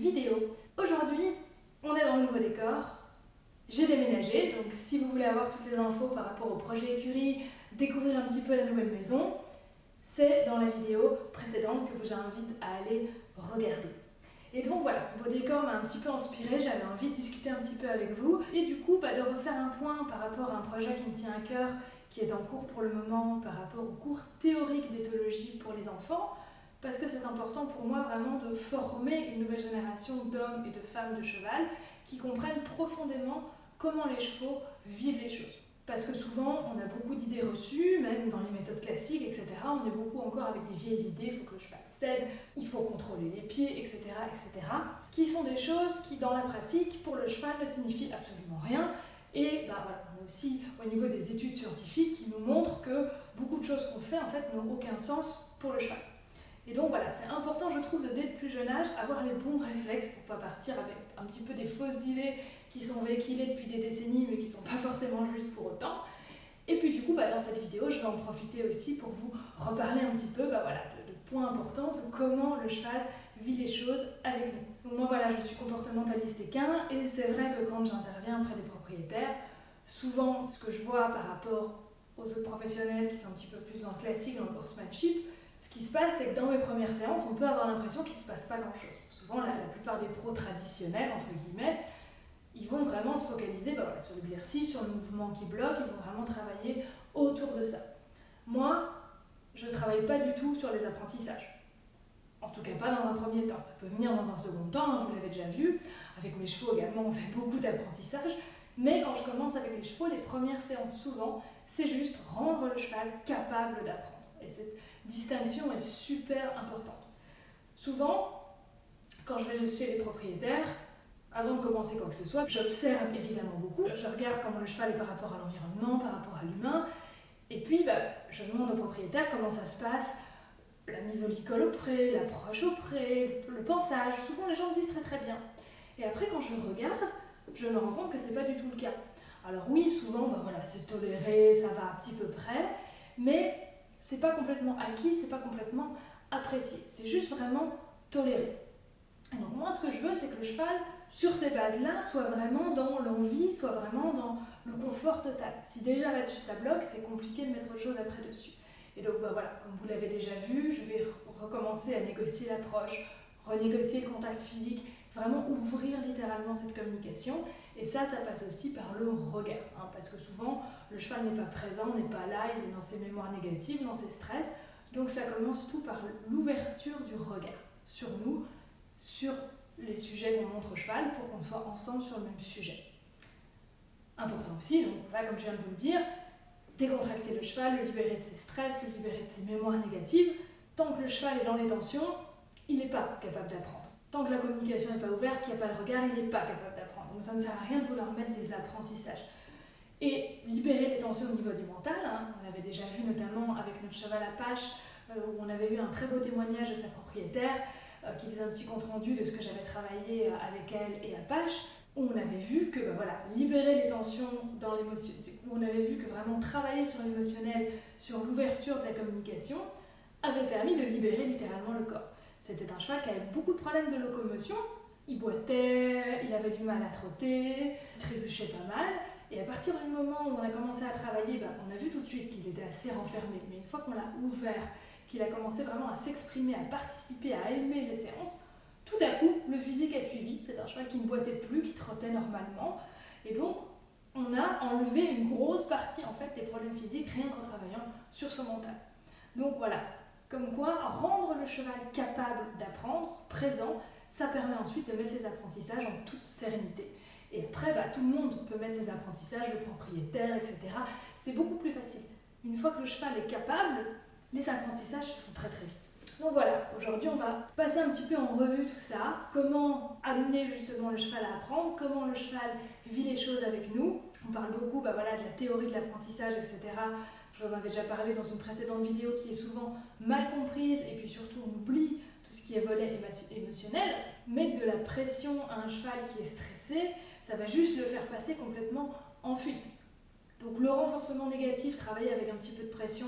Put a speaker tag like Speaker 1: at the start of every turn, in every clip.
Speaker 1: vidéo. Aujourd'hui, on est dans le nouveau décor. J'ai déménagé, donc si vous voulez avoir toutes les infos par rapport au projet écurie, découvrir un petit peu la nouvelle maison, c'est dans la vidéo précédente que je vous invite à aller regarder. Et donc voilà, ce beau décor m'a un petit peu inspiré, j'avais envie de discuter un petit peu avec vous et du coup de refaire un point par rapport à un projet qui me tient à cœur, qui est en cours pour le moment par rapport au cours théorique d'éthologie pour les enfants, parce que c'est important pour moi vraiment de former une nouvelle génération d'hommes et de femmes de cheval qui comprennent profondément comment les chevaux vivent les choses. Parce que souvent, on a beaucoup d'idées reçues, même dans les méthodes classiques, etc. On est beaucoup encore avec des vieilles idées, il faut que le cheval cède, il faut contrôler les pieds, etc., etc. Qui sont des choses qui, dans la pratique, pour le cheval, ne signifient absolument rien. Et voilà, on est aussi au niveau des études scientifiques qui nous montrent que beaucoup de choses qu'on fait, en fait, n'ont aucun sens pour le cheval. Et donc voilà, c'est important, je trouve, dès le plus jeune âge, avoir les bons réflexes pour ne pas partir avec un petit peu des fausses idées qui sont véhiculées depuis des décennies, mais qui ne sont pas forcément justes pour autant. Et puis du coup, dans cette vidéo, je vais en profiter aussi pour vous reparler un petit peu de points importants, de comment le cheval vit les choses avec nous. Donc moi voilà, je suis comportementaliste équin, et c'est vrai que quand j'interviens auprès des propriétaires, souvent ce que je vois par rapport aux autres professionnels qui sont un petit peu plus dans le classique, dans le horsemanship, ce qui se passe, c'est que dans mes premières séances, on peut avoir l'impression qu'il ne se passe pas grand-chose. Souvent, la plupart des pros traditionnels, entre guillemets, ils vont vraiment se focaliser sur l'exercice, sur le mouvement qui bloque, ils vont vraiment travailler autour de ça. Moi, je ne travaille pas du tout sur les apprentissages. En tout cas, pas dans un premier temps. Ça peut venir dans un second temps, vous l'avez déjà vu. Avec mes chevaux également, on fait beaucoup d'apprentissage. Mais quand je commence avec les chevaux, les premières séances, souvent, c'est juste rendre le cheval capable d'apprendre. Et cette distinction est super importante. Souvent, quand je vais chez les propriétaires, avant de commencer quoi que ce soit, j'observe évidemment beaucoup. Je regarde comment le cheval est par rapport à l'environnement, par rapport à l'humain. Et puis, je demande au propriétaire comment ça se passe. La mise au licol au pré, l'approche au pré, le pansage. Souvent, les gens me disent très très bien. Et après, quand je regarde, je me rends compte que c'est pas du tout le cas. Alors oui, souvent, c'est toléré, ça va à petit peu près, mais c'est pas complètement acquis, c'est pas complètement apprécié. C'est juste vraiment toléré. Et donc moi, ce que je veux, c'est que le cheval, sur ces bases-là, soit vraiment dans l'envie, soit vraiment dans le confort total. Si déjà là-dessus ça bloque, c'est compliqué de mettre autre chose après dessus. Et donc comme vous l'avez déjà vu, je vais recommencer à négocier l'approche, renégocier le contact physique, vraiment ouvrir littéralement cette communication. Et ça passe aussi par le regard, parce que souvent, le cheval n'est pas présent, n'est pas là, il est dans ses mémoires négatives, dans ses stress. Donc ça commence tout par l'ouverture du regard sur nous, sur les sujets qu'on montre au cheval, pour qu'on soit ensemble sur le même sujet. Important aussi, donc comme je viens de vous le dire, décontracter le cheval, le libérer de ses stress, le libérer de ses mémoires négatives. Tant que le cheval est dans les tensions, il n'est pas capable d'apprendre. Tant que la communication n'est pas ouverte, qu'il n'y a pas le regard, il n'est pas capable d'apprendre. Donc ça ne sert à rien de vouloir mettre des apprentissages. Et libérer les tensions au niveau du mental, on l'avait déjà vu notamment avec notre cheval Apache, où on avait eu un très beau témoignage de sa propriétaire, qui faisait un petit compte-rendu de ce que j'avais travaillé avec elle et Apache, où on avait vu que libérer les tensions dans l'émotion, où on avait vu que vraiment travailler sur l'émotionnel, sur l'ouverture de la communication, avait permis de libérer littéralement le corps. C'était un cheval qui avait beaucoup de problèmes de locomotion, il boitait, il avait du mal à trotter, il trébuchait pas mal, et à partir du moment où on a commencé à travailler, on a vu tout de suite qu'il était assez renfermé, mais une fois qu'on l'a ouvert, qu'il a commencé vraiment à s'exprimer, à participer, à aimer les séances, tout à coup, le physique a suivi. C'est un cheval qui ne boitait plus, qui trottait normalement, et donc on a enlevé une grosse partie en fait des problèmes physiques rien qu'en travaillant sur son mental. Donc voilà, comme quoi rendre le cheval capable d'apprendre, présent, ça permet ensuite de mettre les apprentissages en toute sérénité. Et après, tout le monde peut mettre ses apprentissages, le propriétaire, etc. C'est beaucoup plus facile. Une fois que le cheval est capable, les apprentissages se font très très vite. Donc voilà, aujourd'hui on va passer un petit peu en revue tout ça, comment amener justement le cheval à apprendre, comment le cheval vit les choses avec nous. On parle beaucoup de la théorie de l'apprentissage, etc. Je vous en avais déjà parlé dans une précédente vidéo qui est souvent mal comprise, et puis surtout on oublie tout ce qui est volet émotionnel. Mettre de la pression à un cheval qui est stressé, ça va juste le faire passer complètement en fuite. Donc le renforcement négatif, travailler avec un petit peu de pression,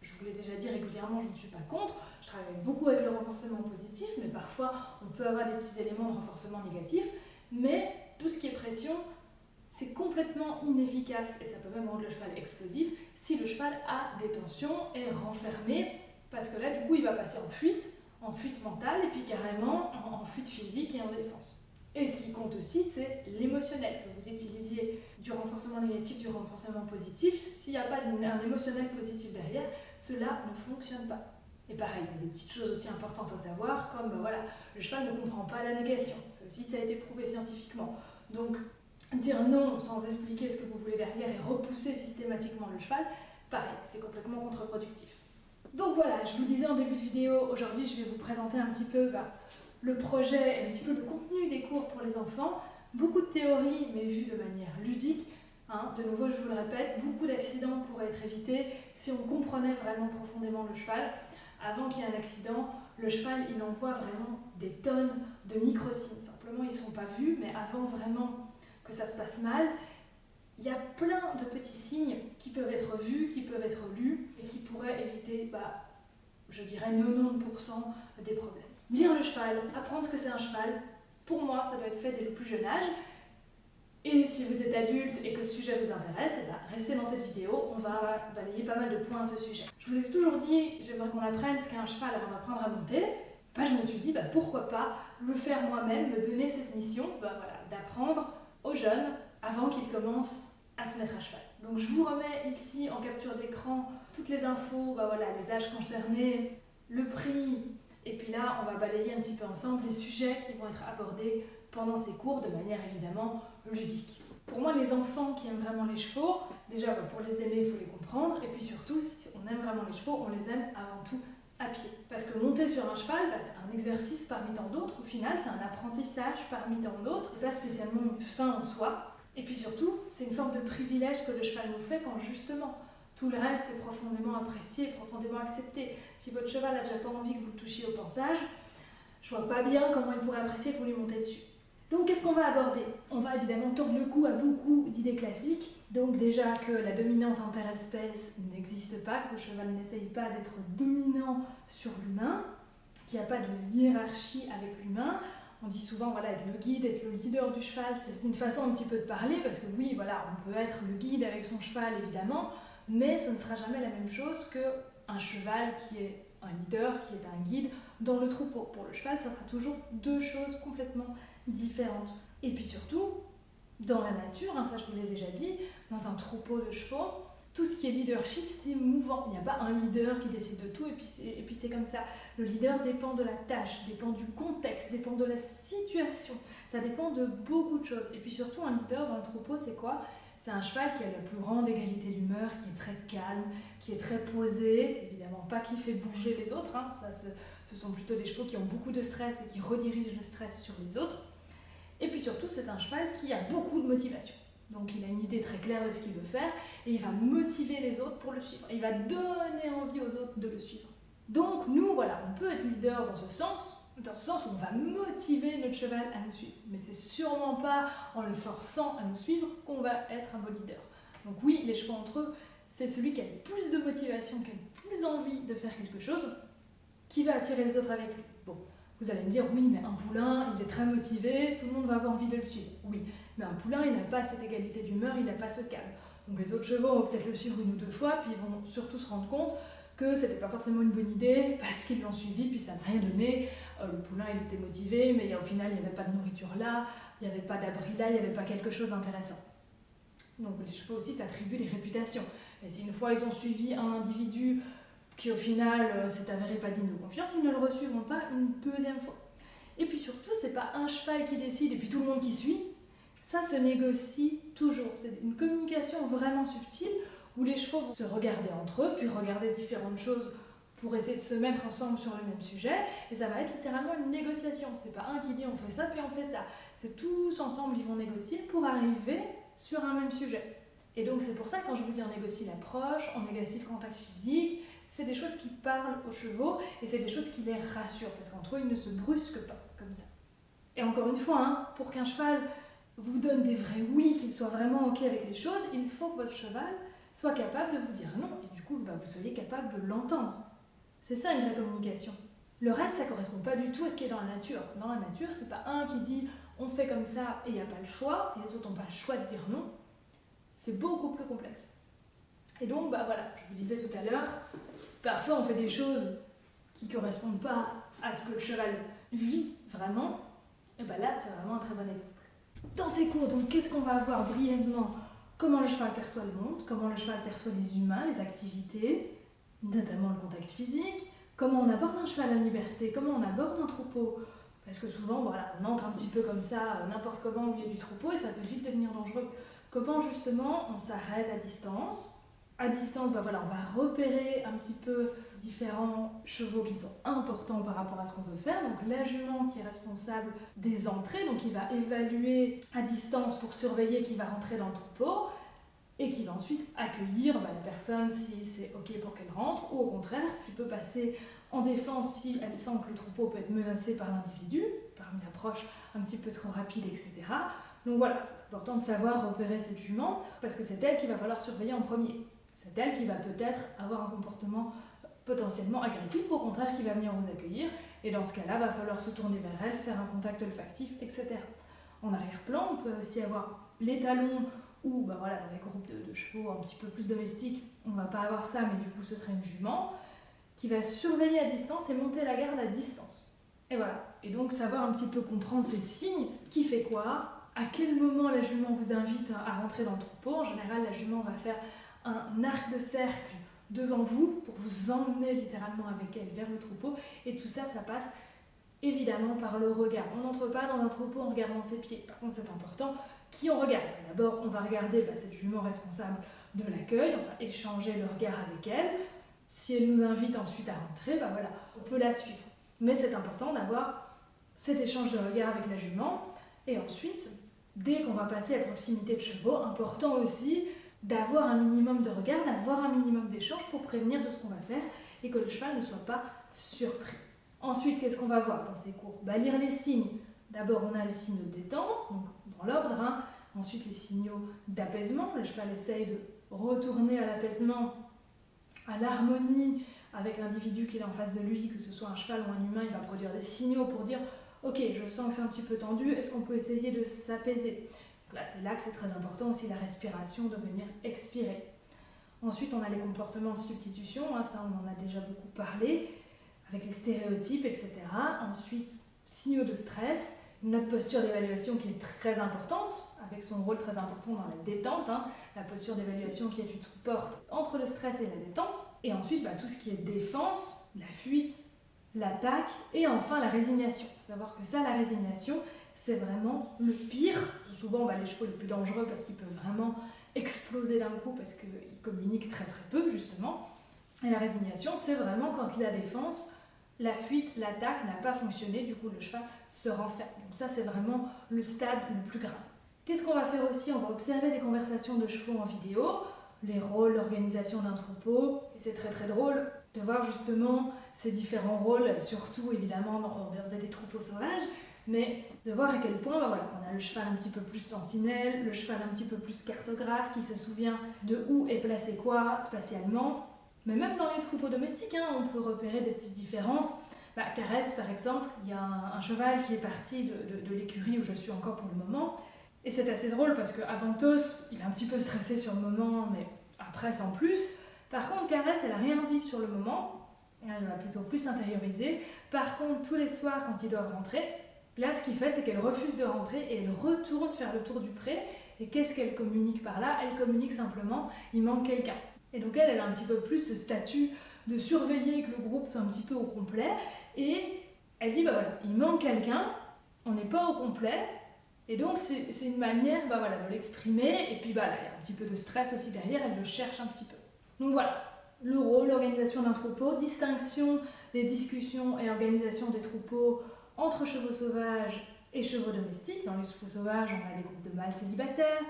Speaker 1: je vous l'ai déjà dit régulièrement, je ne suis pas contre. Je travaille beaucoup avec le renforcement positif, mais parfois on peut avoir des petits éléments de renforcement négatif. Mais tout ce qui est pression, c'est complètement inefficace et ça peut même rendre le cheval explosif si le cheval a des tensions, est renfermé, parce que là du coup il va passer en fuite mentale et puis carrément en fuite physique et en défense. Et ce qui compte aussi, c'est l'émotionnel. Que vous utilisiez du renforcement négatif, du renforcement positif, s'il n'y a pas un émotionnel positif derrière, cela ne fonctionne pas. Et pareil, il y a des petites choses aussi importantes à savoir, comme le cheval ne comprend pas la négation. Ça aussi, ça a été prouvé scientifiquement. Donc, dire non sans expliquer ce que vous voulez derrière et repousser systématiquement le cheval, pareil, c'est complètement contre-productif. Donc voilà, je vous disais en début de vidéo, aujourd'hui je vais vous présenter un petit peu le projet et un petit peu le contenu des cours pour les enfants. Beaucoup de théories, mais vues de manière ludique. De nouveau, je vous le répète, beaucoup d'accidents pourraient être évités si on comprenait vraiment profondément le cheval. Avant qu'il y ait un accident, le cheval, il envoie vraiment des tonnes de micro-signes. Simplement, ils ne sont pas vus, mais avant vraiment que ça se passe mal, il y a plein de petits signes qui peuvent être vus, qui peuvent être lus et qui pourraient éviter, je dirais, 90% des problèmes. Lire le cheval, apprendre ce que c'est un cheval, pour moi, ça doit être fait dès le plus jeune âge. Et si vous êtes adulte et que ce sujet vous intéresse, restez dans cette vidéo, on va balayer pas mal de points à ce sujet. Je vous ai toujours dit, j'aimerais qu'on apprenne ce qu'est un cheval avant d'apprendre à monter. Je me suis dit, pourquoi pas le faire moi-même, me donner cette mission, d'apprendre aux jeunes avant qu'ils commencent à se mettre à cheval. Donc je vous remets ici en capture d'écran toutes les infos, les âges concernés, le prix, et puis là on va balayer un petit peu ensemble les sujets qui vont être abordés pendant ces cours de manière évidemment ludique. Pour moi, les enfants qui aiment vraiment les chevaux, déjà pour les aimer, il faut les comprendre, et puis surtout, si on aime vraiment les chevaux, on les aime avant tout à pied. Parce que monter sur un cheval, c'est un exercice parmi tant d'autres, au final c'est un apprentissage parmi tant d'autres, c'est pas spécialement une fin en soi, et puis surtout, c'est une forme de privilège que le cheval nous fait quand justement tout le reste est profondément apprécié, profondément accepté. Si votre cheval n'a déjà pas envie que vous le touchiez au pansage, je vois pas bien comment il pourrait apprécier que vous lui montez dessus. Donc qu'est-ce qu'on va aborder? On va évidemment tordre le cou à beaucoup d'idées classiques. Donc déjà que la dominance interespèce n'existe pas, que le cheval n'essaye pas d'être dominant sur l'humain, qu'il n'y a pas de hiérarchie avec l'humain. On dit souvent être le guide, être le leader du cheval, c'est une façon un petit peu de parler, parce que oui, on peut être le guide avec son cheval évidemment, mais ce ne sera jamais la même chose qu'un cheval qui est un leader, qui est un guide dans le troupeau. Pour le cheval, ça sera toujours deux choses complètement différentes. Et puis surtout, dans la nature, ça je vous l'ai déjà dit, dans un troupeau de chevaux, tout ce qui est leadership, c'est mouvant. Il n'y a pas un leader qui décide de tout et puis c'est comme ça. Le leader dépend de la tâche, dépend du contexte, dépend de la situation. Ça dépend de beaucoup de choses. Et puis surtout, un leader dans le troupeau, c'est quoi? C'est un cheval qui a la plus grande égalité d'humeur, qui est très calme, qui est très posé, évidemment pas qui fait bouger les autres. Ce sont plutôt des chevaux qui ont beaucoup de stress et qui redirigent le stress sur les autres. Et puis surtout, c'est un cheval qui a beaucoup de motivation. Donc il a une idée très claire de ce qu'il veut faire et il va motiver les autres pour le suivre. Il va donner envie aux autres de le suivre. Donc nous, on peut être leader dans ce sens où on va motiver notre cheval à nous suivre. Mais c'est sûrement pas en le forçant à nous suivre qu'on va être un bon leader. Donc oui, les chevaux entre eux, c'est celui qui a le plus de motivation, qui a le plus envie de faire quelque chose, qui va attirer les autres avec lui. Bon. Vous allez me dire, oui, mais un poulain, il est très motivé, tout le monde va avoir envie de le suivre. Oui, mais un poulain, il n'a pas cette égalité d'humeur, il n'a pas ce calme. Donc les autres chevaux vont peut-être le suivre une ou deux fois, puis ils vont surtout se rendre compte que c'était pas forcément une bonne idée, parce qu'ils l'ont suivi, puis ça n'a rien donné. Le poulain, il était motivé, mais au final, il n'y avait pas de nourriture là, il n'y avait pas d'abri là, il n'y avait pas quelque chose d'intéressant. Donc les chevaux aussi s'attribuent des réputations. Et si une fois ils ont suivi un individu qui au final s'est avéré pas digne de confiance, ils ne le resuivront pas une deuxième fois. Et puis surtout, c'est pas un cheval qui décide et puis tout le monde qui suit, ça se négocie toujours. C'est une communication vraiment subtile où les chevaux vont se regarder entre eux, puis regarder différentes choses pour essayer de se mettre ensemble sur le même sujet, et ça va être littéralement une négociation. C'est pas un qui dit on fait ça, puis on fait ça. C'est tous ensemble, ils vont négocier pour arriver sur un même sujet. Et donc c'est pour ça que quand je vous dis on négocie l'approche, on négocie le contact physique, c'est des choses qui parlent aux chevaux et c'est des choses qui les rassurent parce qu'entre eux, ils ne se brusquent pas comme ça. Et encore une fois, pour qu'un cheval vous donne des vrais oui, qu'il soit vraiment OK avec les choses, il faut que votre cheval soit capable de vous dire non et du coup vous soyez capable de l'entendre. C'est ça une vraie communication. Le reste, ça ne correspond pas du tout à ce qui est dans la nature. Dans la nature, c'est pas un qui dit on fait comme ça et il n'y a pas le choix, et les autres n'ont pas le choix de dire non. C'est beaucoup plus complexe. Et donc, voilà, je vous disais tout à l'heure, parfois on fait des choses qui ne correspondent pas à ce que le cheval vit vraiment, et là, c'est vraiment un très bon exemple. Dans ces cours, donc, qu'est-ce qu'on va avoir brièvement? Comment le cheval perçoit le monde, comment le cheval perçoit les humains, les activités, notamment le contact physique, comment on aborde un cheval en liberté, comment on aborde un troupeau. Parce que souvent, on entre un petit peu comme ça, n'importe comment au milieu du troupeau, et ça peut vite devenir dangereux. Comment justement on s'arrête à distance. À distance, on va repérer un petit peu différents chevaux qui sont importants par rapport à ce qu'on veut faire. Donc la jument qui est responsable des entrées, donc qui va évaluer à distance pour surveiller qui va rentrer dans le troupeau et qui va ensuite accueillir la personne si c'est ok pour qu'elle rentre, ou au contraire, qui peut passer en défense si elle sent que le troupeau peut être menacé par l'individu, par une approche un petit peu trop rapide, etc. Donc voilà, c'est important de savoir repérer cette jument parce que c'est elle qu'il va falloir surveiller en premier. C'est elle qui va peut-être avoir un comportement potentiellement agressif ou au contraire qui va venir vous accueillir. Et dans ce cas-là, il va falloir se tourner vers elle, faire un contact olfactif, etc. En arrière-plan, on peut aussi avoir les talons ou dans les groupes de chevaux un petit peu plus domestiques, on ne va pas avoir ça, mais du coup ce serait une jument qui va surveiller à distance et monter la garde à distance. Et voilà. Et donc savoir un petit peu comprendre ces signes, qui fait quoi, à quel moment la jument vous invite à rentrer dans le troupeau. En général, la jument va faire un arc de cercle devant vous pour vous emmener littéralement avec elle vers le troupeau. Et tout ça, ça passe évidemment par le regard. On n'entre pas dans un troupeau en regardant ses pieds. Par contre, c'est important qui on regarde. D'abord, on va regarder cette jument responsable de l'accueil, on va échanger le regard avec elle. Si elle nous invite ensuite à rentrer, on peut la suivre. Mais c'est important d'avoir cet échange de regard avec la jument. Et ensuite, dès qu'on va passer à proximité de chevaux, important aussi d'avoir un minimum de regard, d'avoir un minimum d'échange pour prévenir de ce qu'on va faire et que le cheval ne soit pas surpris. Ensuite, qu'est-ce qu'on va voir dans ces cours? Lire les signes. D'abord, on a le signe de détente, donc dans l'ordre. Ensuite, les signaux d'apaisement. Le cheval essaye de retourner à l'apaisement, à l'harmonie avec l'individu qu'il est en face de lui, que ce soit un cheval ou un humain. Il va produire des signaux pour dire « Ok, je sens que c'est un petit peu tendu, est-ce qu'on peut essayer de s'apaiser ?» C'est là que c'est très important aussi la respiration, de venir expirer. Ensuite, on a les comportements de substitution, ça on en a déjà beaucoup parlé, avec les stéréotypes, etc. Ensuite, signaux de stress, notre posture d'évaluation qui est très importante, avec son rôle très important dans la détente, la posture d'évaluation qui est une porte entre le stress et la détente. Et ensuite, tout ce qui est défense, la fuite, l'attaque, et enfin la résignation. Il faut savoir que ça, la résignation, c'est vraiment le pire. Souvent, les chevaux les plus dangereux parce qu'ils peuvent vraiment exploser d'un coup parce qu'ils communiquent très très peu, justement. Et la résignation, c'est vraiment quand la défense, la fuite, l'attaque n'a pas fonctionné, du coup le cheval se renferme. Donc ça, c'est vraiment le stade le plus grave. Qu'est-ce qu'on va faire aussi? On va observer des conversations de chevaux en vidéo, les rôles, l'organisation d'un troupeau. Et c'est très très drôle de voir justement ces différents rôles, surtout évidemment dans des troupeaux sauvages, mais de voir à quel point on a le cheval un petit peu plus sentinelle, le cheval un petit peu plus cartographe qui se souvient de où est placé quoi spatialement. Mais même dans les troupeaux domestiques, on peut repérer des petites différences. Caresse, par exemple, il y a un cheval qui est parti de l'écurie où je suis encore pour le moment. Et c'est assez drôle parce qu'Avantos, il est un petit peu stressé sur le moment, mais après sans plus. Par contre, Caresse, elle n'a rien dit sur le moment. Elle va plutôt plus s'intérioriser. Par contre, tous les soirs, quand ils doivent rentrer, là, ce qu'il fait, c'est qu'elle refuse de rentrer et elle retourne faire le tour du pré. Et qu'est-ce qu'elle communique par là? Elle communique simplement, il manque quelqu'un. Et donc elle a un petit peu plus ce statut de surveiller que le groupe soit un petit peu au complet. Et elle dit, il manque quelqu'un, on n'est pas au complet. Et donc c'est une manière de l'exprimer. Et puis il y a un petit peu de stress aussi derrière, elle le cherche un petit peu. Donc voilà, le rôle, l'organisation d'un troupeau, distinction des discussions et organisation des troupeaux entre chevaux sauvages et chevaux domestiques. Dans les chevaux sauvages, on a des groupes de mâles célibataires,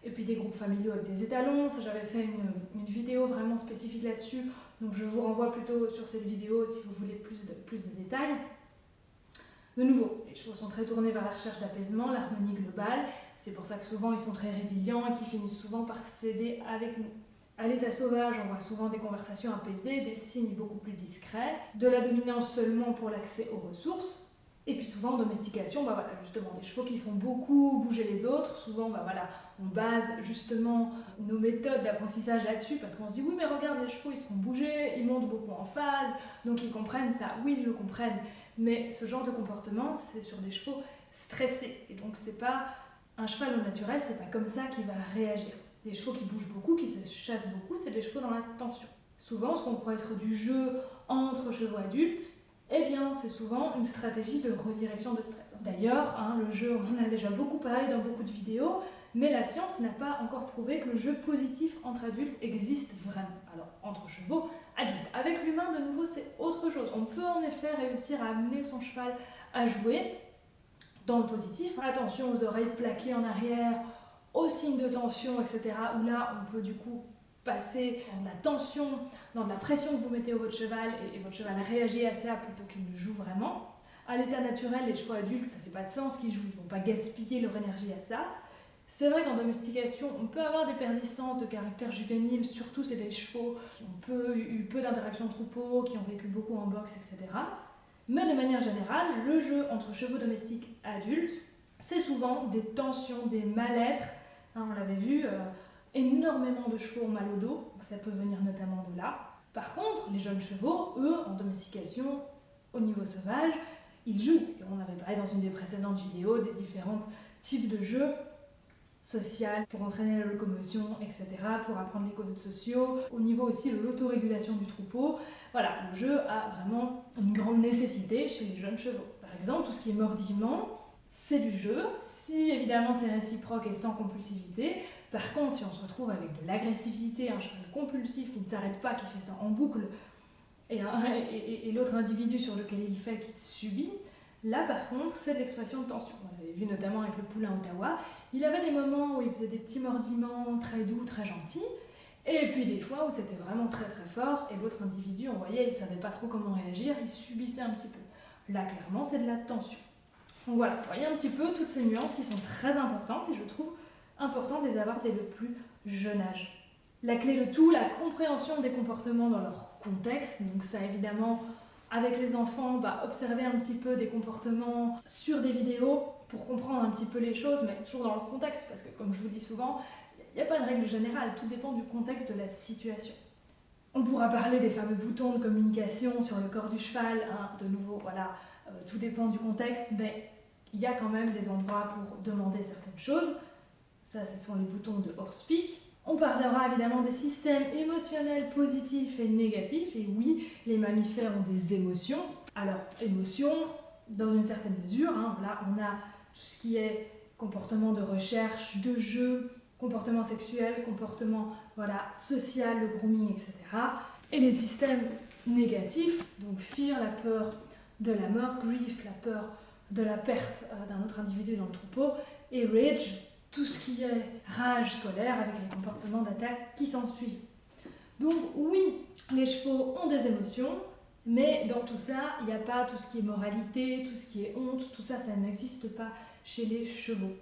Speaker 1: et puis des groupes familiaux avec des étalons. Ça, j'avais fait une vidéo vraiment spécifique là-dessus, donc je vous renvoie plutôt sur cette vidéo si vous voulez plus de détails. De nouveau, les chevaux sont très tournés vers la recherche d'apaisement, l'harmonie globale. C'est pour ça que souvent ils sont très résilients et qu'ils finissent souvent par céder avec nous. À l'état sauvage, on voit souvent des conversations apaisées, des signes beaucoup plus discrets, de la dominance seulement pour l'accès aux ressources. Et puis souvent en domestication, voilà, justement, des chevaux qui font beaucoup bouger les autres. Souvent, voilà, on base justement nos méthodes d'apprentissage là-dessus parce qu'on se dit oui mais regarde les chevaux, ils se font bouger, ils montent beaucoup en phase, donc ils comprennent ça. Oui, ils le comprennent, mais ce genre de comportement, c'est sur des chevaux stressés. Et donc c'est pas un cheval au naturel, c'est pas comme ça qu'il va réagir. Les chevaux qui bougent beaucoup, qui se chassent beaucoup, c'est des chevaux dans la tension. Souvent, ce qu'on croit être du jeu entre chevaux adultes, eh bien, c'est souvent une stratégie de redirection de stress. D'ailleurs, le jeu, on en a déjà beaucoup parlé dans beaucoup de vidéos, mais la science n'a pas encore prouvé que le jeu positif entre adultes existe vraiment. Alors, entre chevaux adultes. Avec l'humain, de nouveau, c'est autre chose. On peut en effet réussir à amener son cheval à jouer dans le positif. Attention aux oreilles plaquées en arrière, aux signes de tension, etc. Où là, on peut du coup passer dans de la tension, dans de la pression que vous mettez au votre cheval et votre cheval réagit à ça plutôt qu'il ne joue vraiment. À l'état naturel, les chevaux adultes, ça fait pas de sens qu'ils jouent, ils ne vont pas gaspiller leur énergie à ça. C'est vrai qu'en domestication, on peut avoir des persistances de caractère juvénile, surtout c'est des chevaux qui ont eu peu d'interactions troupeau, qui ont vécu beaucoup en boxe, etc. Mais de manière générale, le jeu entre chevaux domestiques adultes, c'est souvent des tensions, des mal-être. On l'avait vu, énormément de chevaux ont mal au dos, donc ça peut venir notamment de là. Par contre, les jeunes chevaux, eux, en domestication, au niveau sauvage, ils jouent. Et on avait parlé dans une des précédentes vidéos des différents types de jeux sociaux pour entraîner la locomotion, etc., pour apprendre les codes sociaux, au niveau aussi de l'autorégulation du troupeau. Voilà, le jeu a vraiment une grande nécessité chez les jeunes chevaux. Par exemple, tout ce qui est mordillement, c'est du jeu, si évidemment c'est réciproque et sans compulsivité. Par contre, si on se retrouve avec de l'agressivité, un cheval compulsif qui ne s'arrête pas, qui fait ça en boucle, et l'autre individu sur lequel il fait qui subit, là par contre c'est de l'expression de tension. On l'avait vu notamment avec le poulain Ottawa, il avait des moments où il faisait des petits mordiments très doux, très gentils, et puis des fois où c'était vraiment très très fort, et l'autre individu, on voyait, il ne savait pas trop comment réagir, il subissait un petit peu. Là clairement c'est de la tension. Donc voilà, vous voyez un petit peu toutes ces nuances qui sont très importantes, et je trouve important de les avoir dès le plus jeune âge. La clé de tout, la compréhension des comportements dans leur contexte, donc ça évidemment, avec les enfants, observer un petit peu des comportements sur des vidéos pour comprendre un petit peu les choses, mais toujours dans leur contexte, parce que comme je vous dis souvent, il n'y a pas de règle générale, tout dépend du contexte de la situation. On pourra parler des fameux boutons de communication sur le corps du cheval, de nouveau, voilà, tout dépend du contexte, mais il y a quand même des endroits pour demander certaines choses. Ça, ce sont les boutons de horsepeak. On parlera évidemment des systèmes émotionnels positifs et négatifs. Et oui, les mammifères ont des émotions. Alors, émotions, dans une certaine mesure, là, on a tout ce qui est comportement de recherche, de jeu, comportement sexuel, comportement social, le grooming, etc. Et les systèmes négatifs, donc fear, la peur de la mort, grief, la peur de la perte d'un autre individu dans le troupeau, et rage, tout ce qui est rage, colère, avec les comportements d'attaque qui s'ensuivent. Donc oui, les chevaux ont des émotions, mais dans tout ça, il n'y a pas tout ce qui est moralité, tout ce qui est honte, tout ça, ça n'existe pas chez les chevaux.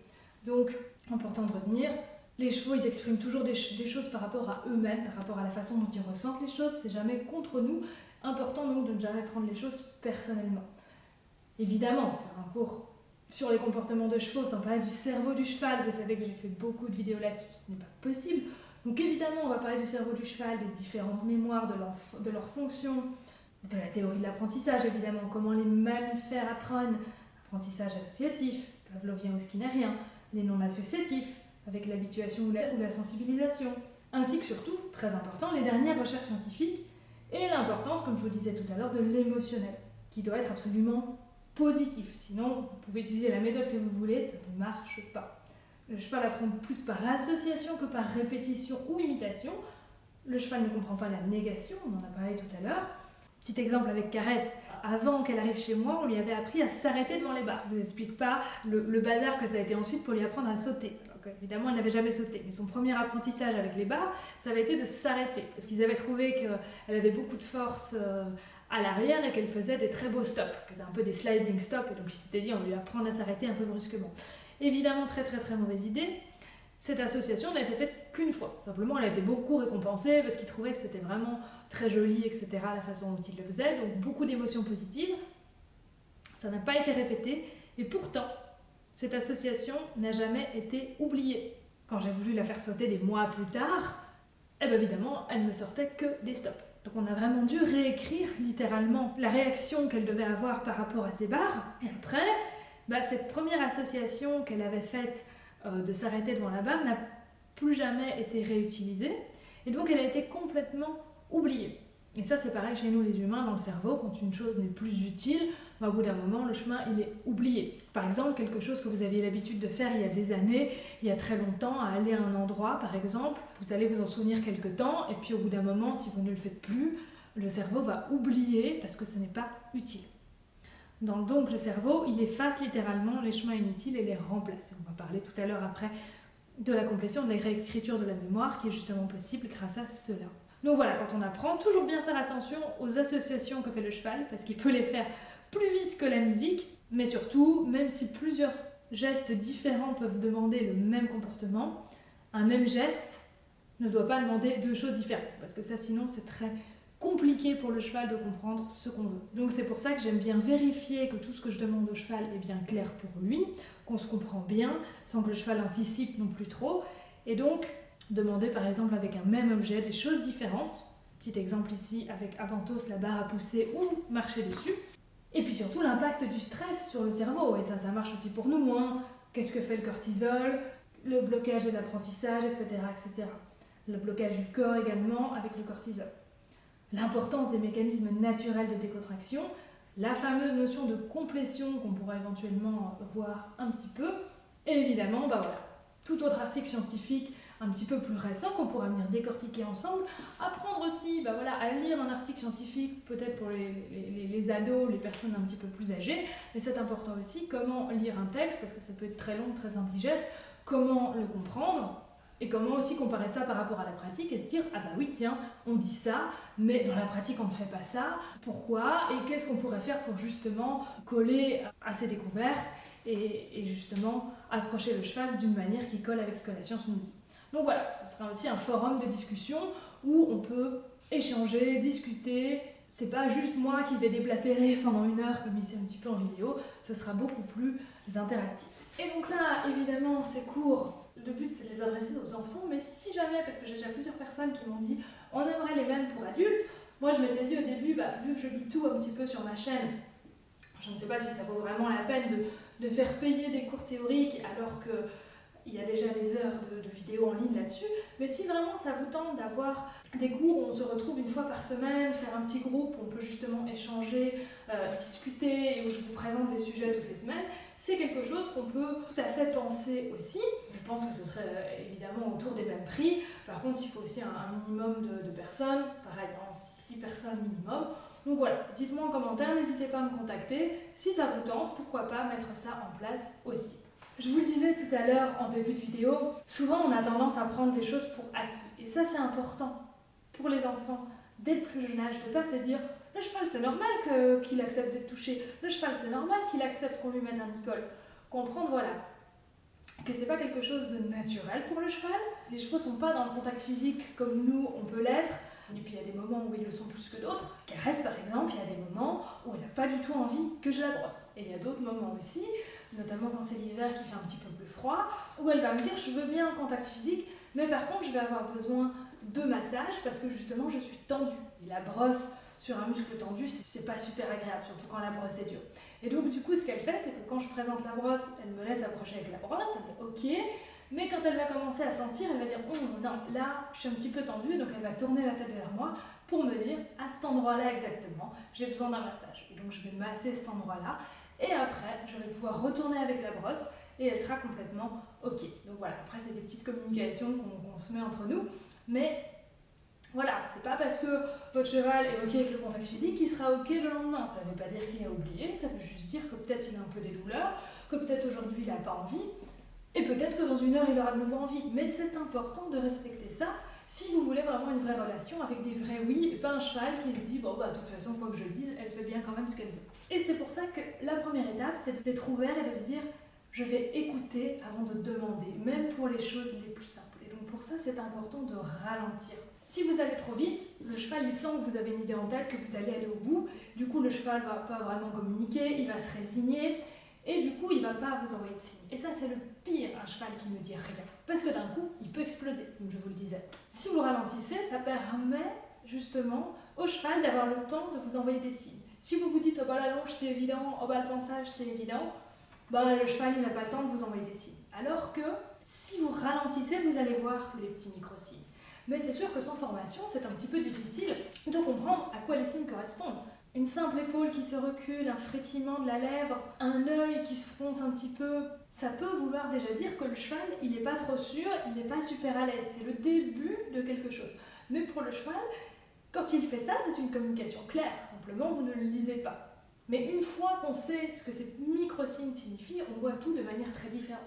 Speaker 1: Donc, important de retenir, les chevaux, ils expriment toujours des choses par rapport à eux-mêmes, par rapport à la façon dont ils ressentent les choses, c'est jamais contre nous. Important donc de ne jamais prendre les choses personnellement. Évidemment, faire un cours sur les comportements de chevaux sans parler du cerveau du cheval, vous savez que j'ai fait beaucoup de vidéos là-dessus, ce n'est pas possible. Donc évidemment, on va parler du cerveau du cheval, des différentes mémoires, de leurs fonctions, de la théorie de l'apprentissage évidemment, comment les mammifères apprennent, apprentissage associatif, pavlovien ou skinnérien, les non associatifs, avec l'habituation ou la sensibilisation, ainsi que surtout, très important, les dernières recherches scientifiques et l'importance, comme je vous le disais tout à l'heure, de l'émotionnel, qui doit être absolument positif. Sinon, vous pouvez utiliser la méthode que vous voulez, ça ne marche pas. Le cheval apprend plus par association que par répétition ou imitation. Le cheval ne comprend pas la négation, on en a parlé tout à l'heure. Petit exemple avec Caresse. Avant qu'elle arrive chez moi, on lui avait appris à s'arrêter devant les barres. Je ne vous explique pas le bazar que ça a été ensuite pour lui apprendre à sauter. Donc, évidemment, elle n'avait jamais sauté. Mais son premier apprentissage avec les barres, ça avait été de s'arrêter. Parce qu'ils avaient trouvé qu'elle avait beaucoup de force à l'arrière et qu'elle faisait des très beaux stops, qui étaient un peu des sliding stops. Et donc, il s'était dit, on va lui apprendre à s'arrêter un peu brusquement. Évidemment, très très très mauvaise idée. Cette association n'a été faite qu'une fois. Simplement, elle a été beaucoup récompensée parce qu'ils trouvaient que c'était vraiment très joli, etc., la façon dont ils le faisaient. Donc, beaucoup d'émotions positives. Ça n'a pas été répété. Et pourtant, cette association n'a jamais été oubliée. Quand j'ai voulu la faire sauter des mois plus tard, eh bien évidemment, elle ne sortait que des stops. Donc on a vraiment dû réécrire littéralement la réaction qu'elle devait avoir par rapport à ces barres. Et après, cette première association qu'elle avait faite de s'arrêter devant la barre n'a plus jamais été réutilisée. Et donc elle a été complètement oubliée. Et ça c'est pareil chez nous les humains, dans le cerveau, quand une chose n'est plus utile, au bout d'un moment le chemin il est oublié. Par exemple, quelque chose que vous aviez l'habitude de faire il y a des années, il y a très longtemps, à aller à un endroit par exemple, vous allez vous en souvenir quelque temps, et puis au bout d'un moment, si vous ne le faites plus, le cerveau va oublier parce que ce n'est pas utile. Donc le cerveau, il efface littéralement les chemins inutiles et les remplace. Et on va parler tout à l'heure après de la complétion, de la réécriture de la mémoire qui est justement possible grâce à cela. Donc voilà, quand on apprend, toujours bien faire attention aux associations que fait le cheval, parce qu'il peut les faire plus vite que la musique, mais surtout, même si plusieurs gestes différents peuvent demander le même comportement, un même geste ne doit pas demander deux choses différentes, parce que ça sinon c'est très compliqué pour le cheval de comprendre ce qu'on veut. Donc c'est pour ça que j'aime bien vérifier que tout ce que je demande au cheval est bien clair pour lui, qu'on se comprend bien, sans que le cheval anticipe non plus trop, et donc demander par exemple avec un même objet des choses différentes. Petit exemple ici avec Avantos, la barre à pousser ou marcher dessus. Et puis surtout l'impact du stress sur le cerveau, et ça marche aussi pour nous, hein. Qu'est-ce que fait le cortisol, le blocage de l'apprentissage, etc., etc. Le blocage du corps également avec le cortisol. L'importance des mécanismes naturels de décontraction, la fameuse notion de complétion qu'on pourra éventuellement voir un petit peu, et évidemment, tout autre article scientifique un petit peu plus récent qu'on pourra venir décortiquer ensemble, apprendre aussi à lire un article scientifique, peut-être pour les ados, les personnes un petit peu plus âgées, mais c'est important aussi comment lire un texte, parce que ça peut être très long, très indigeste, comment le comprendre, et comment aussi comparer ça par rapport à la pratique et se dire, ah bah oui tiens, on dit ça, mais dans la pratique on ne fait pas ça, pourquoi, et qu'est-ce qu'on pourrait faire pour justement coller à ces découvertes, et justement approcher le cheval d'une manière qui colle avec ce que la science nous dit. Donc voilà, ce sera aussi un forum de discussion où on peut échanger, discuter. C'est pas juste moi qui vais déblatérer pendant 1 heure comme ici un petit peu en vidéo, ce sera beaucoup plus interactif. Et donc là, évidemment, ces cours, le but c'est de les adresser aux enfants, mais si jamais, parce que j'ai déjà plusieurs personnes qui m'ont dit on aimerait les mêmes pour adultes, moi je m'étais dit au début, vu que je dis tout un petit peu sur ma chaîne, je ne sais pas si ça vaut vraiment la peine de faire payer des cours théoriques alors que il y a déjà des heures de vidéos en ligne là-dessus, mais si vraiment ça vous tente d'avoir des cours où on se retrouve 1 fois par semaine, faire un petit groupe où on peut justement échanger, discuter et où je vous présente des sujets toutes les semaines, c'est quelque chose qu'on peut tout à fait penser aussi. Je pense que ce serait évidemment autour des mêmes prix. Par contre, il faut aussi un minimum de personnes, pareil, 6 personnes minimum. Donc voilà, dites-moi en commentaire, n'hésitez pas à me contacter. Si ça vous tente, pourquoi pas mettre ça en place aussi. Je vous le disais tout à l'heure en début de vidéo, souvent on a tendance à prendre des choses pour acquis. Et ça c'est important pour les enfants dès le plus jeune âge, de ne pas se dire le cheval c'est normal qu'il accepte d'être touché, le cheval c'est normal qu'il accepte qu'on lui mette un nicole. Comprendre que c'est pas quelque chose de naturel pour le cheval. Les chevaux sont pas dans le contact physique comme nous on peut l'être. Et puis il y a des moments où ils le sont plus que d'autres. Caresse par exemple, il y a des moments où elle n'a pas du tout envie que je la brosse. Et il y a d'autres moments aussi, notamment quand c'est l'hiver qui fait un petit peu plus froid, où elle va me dire je veux bien un contact physique, mais par contre je vais avoir besoin de massage parce que justement je suis tendue. Et la brosse sur un muscle tendu, c'est pas super agréable, surtout quand la brosse est dure. Et donc du coup ce qu'elle fait, c'est que quand je présente la brosse, elle me laisse approcher avec la brosse, elle dit ok. Mais quand elle va commencer à sentir, elle va dire oh non, là je suis un petit peu tendue, donc elle va tourner la tête vers moi pour me dire à cet endroit-là exactement, j'ai besoin d'un massage. Et donc je vais masser cet endroit-là, et après je vais pouvoir retourner avec la brosse et elle sera complètement ok. Donc voilà, après c'est des petites communications qu'on se met entre nous, mais voilà, c'est pas parce que votre cheval est ok avec le contact physique qu'il sera ok le lendemain. Ça veut pas dire qu'il a oublié, ça veut juste dire que peut-être il a un peu des douleurs, que peut-être aujourd'hui il n'a pas envie. Et peut-être que dans 1 heure, il aura de nouveau envie. Mais c'est important de respecter ça si vous voulez vraiment une vraie relation avec des vrais oui, et pas un cheval qui se dit de toute façon, quoi que je dise, elle fait bien quand même ce qu'elle veut. Et c'est pour ça que la première étape, c'est d'être ouvert et de se dire je vais écouter avant de demander, même pour les choses les plus simples. Et donc pour ça, c'est important de ralentir. Si vous allez trop vite, le cheval il sent que vous avez une idée en tête, que vous allez aller au bout. Du coup, le cheval va pas vraiment communiquer, il va se résigner. Et du coup, il ne va pas vous envoyer de signe. Et ça, c'est le pire, un cheval qui ne dit rien. Parce que d'un coup, il peut exploser, comme je vous le disais. Si vous ralentissez, ça permet justement au cheval d'avoir le temps de vous envoyer des signes. Si vous vous dites, oh bah la longe c'est évident, oh bah le pansage c'est évident, bah le cheval il n'a pas le temps de vous envoyer des signes. Alors que si vous ralentissez, vous allez voir tous les petits micro-signes. Mais c'est sûr que sans formation, c'est un petit peu difficile de comprendre à quoi les signes correspondent. Une simple épaule qui se recule, un frétillement de la lèvre, un œil qui se fronce un petit peu, ça peut vouloir déjà dire que le cheval, il n'est pas trop sûr, il n'est pas super à l'aise. C'est le début de quelque chose. Mais pour le cheval, quand il fait ça, c'est une communication claire. Simplement, vous ne le lisez pas. Mais une fois qu'on sait ce que ces micro-signes signifient, on voit tout de manière très différente.